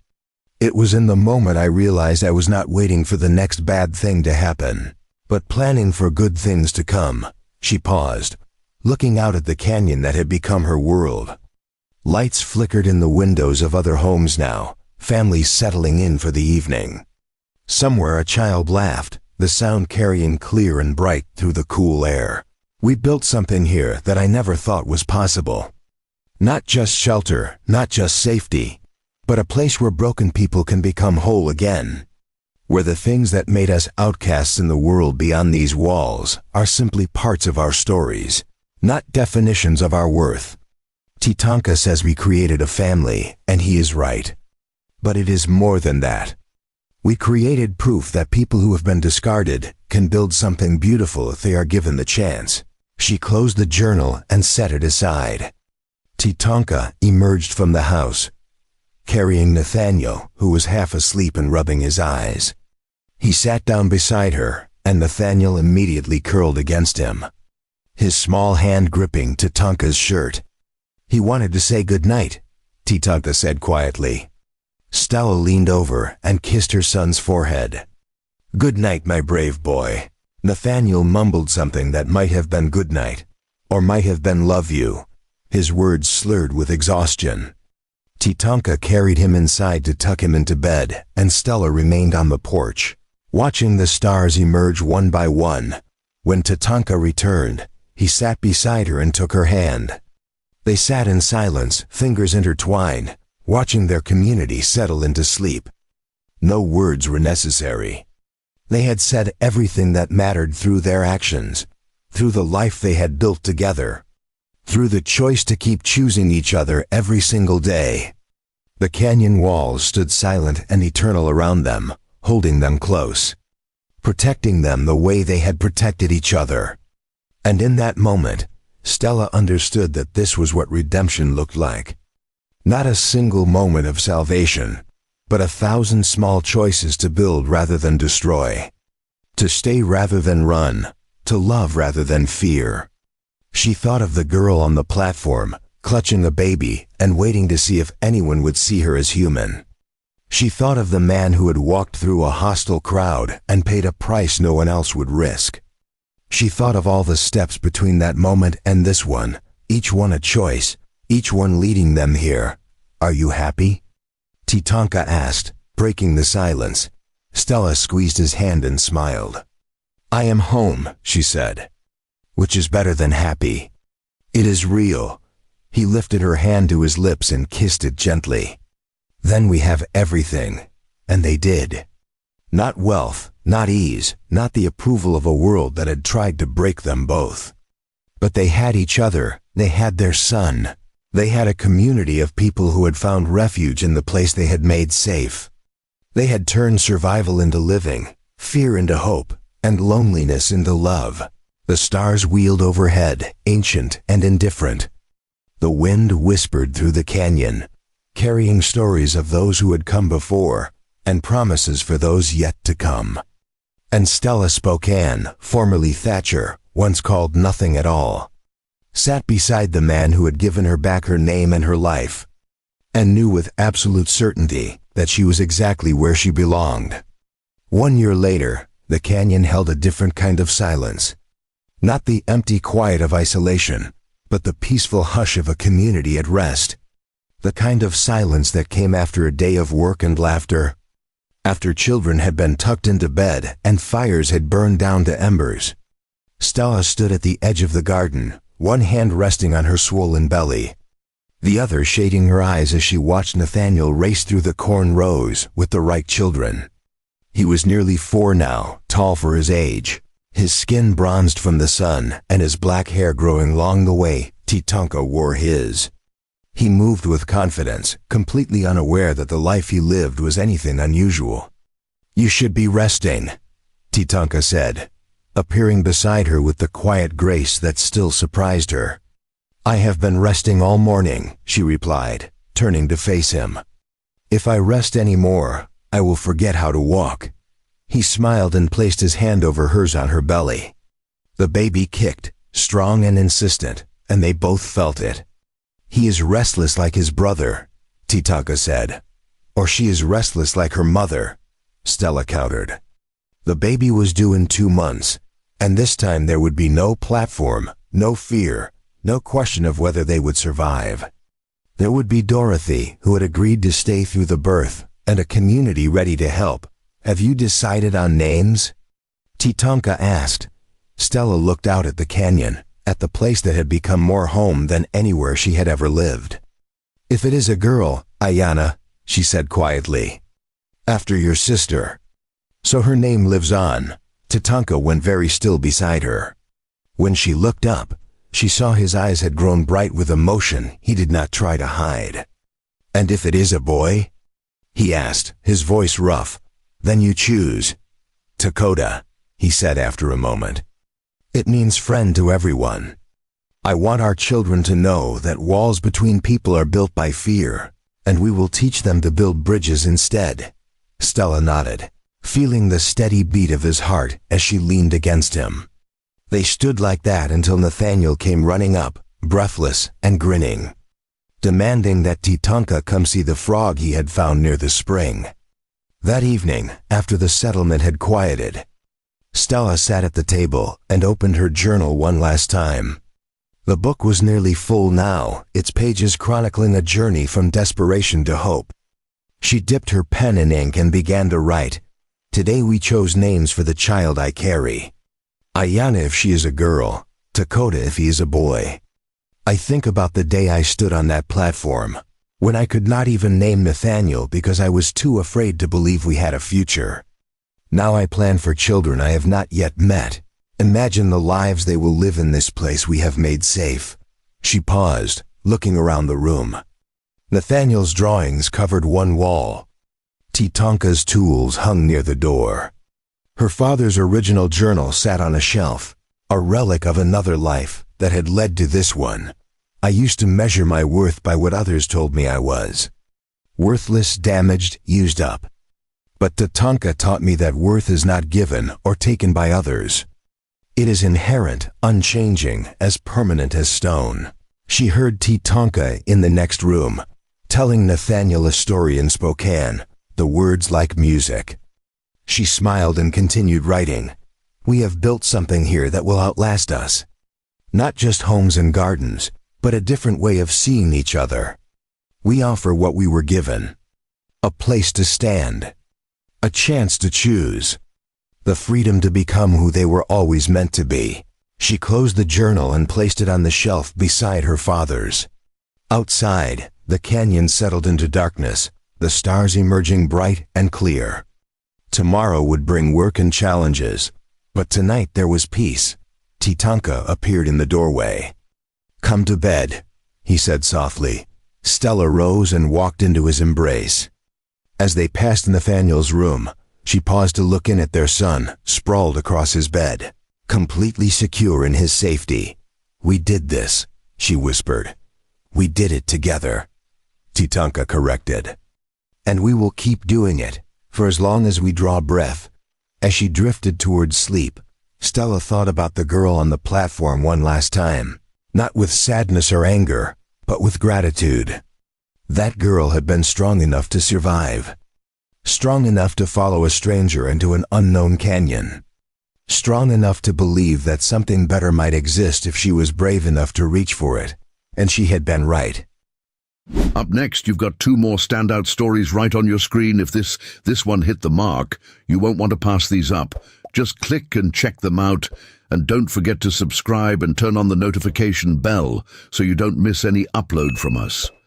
It was in the moment I realized I was not waiting for the next bad thing to happen, but planning for good things to come. She paused, looking out at the canyon that had become her world. Lights flickered in the windows of other homes now, families settling in for the evening. Somewhere a child laughed, the sound carrying clear and bright through the cool air. We built something here that I never thought was possible. Not just shelter, not just safety, but a place where broken people can become whole again. Where the things that made us outcasts in the world beyond these walls are simply parts of our stories, not definitions of our worth. Tatanka says we created a family, and he is right. But it is more than that. We created proof that people who have been discarded can build something beautiful if they are given the chance. She closed the journal and set it aside. Tatanka emerged from the house, carrying Nathaniel, who was half asleep and rubbing his eyes. He sat down beside her, and Nathaniel immediately curled against him, his small hand gripping Tatanka's shirt. He wanted to say good night, Tatanka said quietly. Stella leaned over and kissed her son's forehead. Good night, my brave boy. Nathaniel mumbled something that might have been good night, or might have been love you, his words slurred with exhaustion. Tatanka carried him inside to tuck him into bed, and Stella remained on the porch, watching the stars emerge one by one. When Tatanka returned, he sat beside her and took her hand. They sat in silence, fingers intertwined, watching their community settle into sleep. No words were necessary. They had said everything that mattered through their actions, through the life they had built together, through the choice to keep choosing each other every single day. The canyon walls stood silent and eternal around them, holding them close, protecting them the way they had protected each other. And in that moment, Stella understood that this was what redemption looked like. Not a single moment of salvation, but 1,000 small choices to build rather than destroy, to stay rather than run, to love rather than fear. She thought of the girl on the platform, clutching a baby and waiting to see if anyone would see her as human. She thought of the man who had walked through a hostile crowd and paid a price no one else would risk. She thought of all the steps between that moment and this one, each one a choice, each one leading them here. Are you happy? Tatanka asked, breaking the silence. Stella squeezed his hand and smiled. I am home, she said, which is better than happy. It is real. He lifted her hand to his lips and kissed it gently. Then we have everything, and they did. Not wealth, not ease, not the approval of a world that had tried to break them both. But they had each other, they had their son. They had a community of people who had found refuge in the place they had made safe. They had turned survival into living, fear into hope, and loneliness into love. The stars wheeled overhead, ancient and indifferent. The wind whispered through the canyon, carrying stories of those who had come before, and promises for those yet to come. And Stella Spokane, formerly Thatcher, once called nothing at all, sat beside the man who had given her back her name and her life, and knew with absolute certainty that she was exactly where she belonged. 1 year later, the canyon held a different kind of silence. Not the empty quiet of isolation, but the peaceful hush of a community at rest. The kind of silence that came after a day of work and laughter, after children had been tucked into bed and fires had burned down to embers. Stella stood at the edge of the garden, one hand resting on her swollen belly, the other shading her eyes as she watched Nathaniel race through the corn rows with the right children. He was nearly 4 now, tall for his age, his skin bronzed from the sun and his black hair growing long the way Titonka wore his. He moved with confidence, completely unaware that the life he lived was anything unusual. "You should be resting," Titonka said, appearing beside her with the quiet grace that still surprised her. "I have been resting all morning," she replied, turning to face him. "If I rest any more, I will forget how to walk." He smiled and placed his hand over hers on her belly. The baby kicked, strong and insistent, and they both felt it. "He is restless like his brother," Titonka said. "Or she is restless like her mother," Stella countered. The baby was due in 2 months, and this time there would be no platform, no fear, no question of whether they would survive. There would be Dorothy, who had agreed to stay through the birth, and a community ready to help. "Have you decided on names?" Titonka asked. Stella looked out at the canyon, at the place that had become more home than anywhere she had ever lived. "If it is a girl, Ayana," she said quietly. "After your sister." "So her name lives on." Titonka went very still beside her. When she looked up, she saw his eyes had grown bright with emotion he did not try to hide. "And if it is a boy?" he asked, his voice rough. "Then you choose." "Dakota," he said after a moment. "It means friend to everyone. I want our children to know that walls between people are built by fear, and we will teach them to build bridges instead." Stella nodded, feeling the steady beat of his heart as she leaned against him. They stood like that until Nathaniel came running up, breathless and grinning, demanding that Titonka come see the frog he had found near the spring. That evening, after the settlement had quieted, Stella sat at the table and opened her journal one last time. The book was nearly full now, its pages chronicling a journey from desperation to hope. She dipped her pen in ink and began to write. "Today we chose names for the child I carry. Ayana if she is a girl, Dakota if he is a boy. I think about the day I stood on that platform, when I could not even name Nathaniel because I was too afraid to believe we had a future. Now I plan for children I have not yet met. Imagine the lives they will live in this place we have made safe." She paused, looking around the room. Nathaniel's drawings covered one wall. Titonka's tools hung near the door. Her father's original journal sat on a shelf, a relic of another life that had led to this one. "I used to measure my worth by what others told me I was. Worthless, damaged, used up. But Titonka taught me that worth is not given or taken by others. It is inherent, unchanging, as permanent as stone." She heard Titonka in the next room, telling Nathaniel a story in Spokane, the words like music. She smiled and continued writing. "We have built something here that will outlast us. Not just homes and gardens, but a different way of seeing each other. We offer what we were given. A place to stand. A chance to choose. The freedom to become who they were always meant to be." She closed the journal and placed it on the shelf beside her father's. Outside, the canyon settled into darkness, the stars emerging bright and clear. Tomorrow would bring work and challenges, but tonight there was peace. Titonka appeared in the doorway. "Come to bed," he said softly. Stella rose and walked into his embrace. As they passed Nathaniel's room, she paused to look in at their son, sprawled across his bed, completely secure in his safety. "We did this," she whispered. "We did it together," Titonka corrected. "And we will keep doing it, for as long as we draw breath." As she drifted towards sleep, Stella thought about the girl on the platform one last time, not with sadness or anger, but with gratitude. That girl had been strong enough to survive. Strong enough to follow a stranger into an unknown canyon. Strong enough to believe that something better might exist if she was brave enough to reach for it. And she had been right. Up next, you've got 2 more standout stories right on your screen. If this one hit the mark, you won't want to pass these up. Just click and check them out. And don't forget to subscribe and turn on the notification bell so you don't miss any upload from us.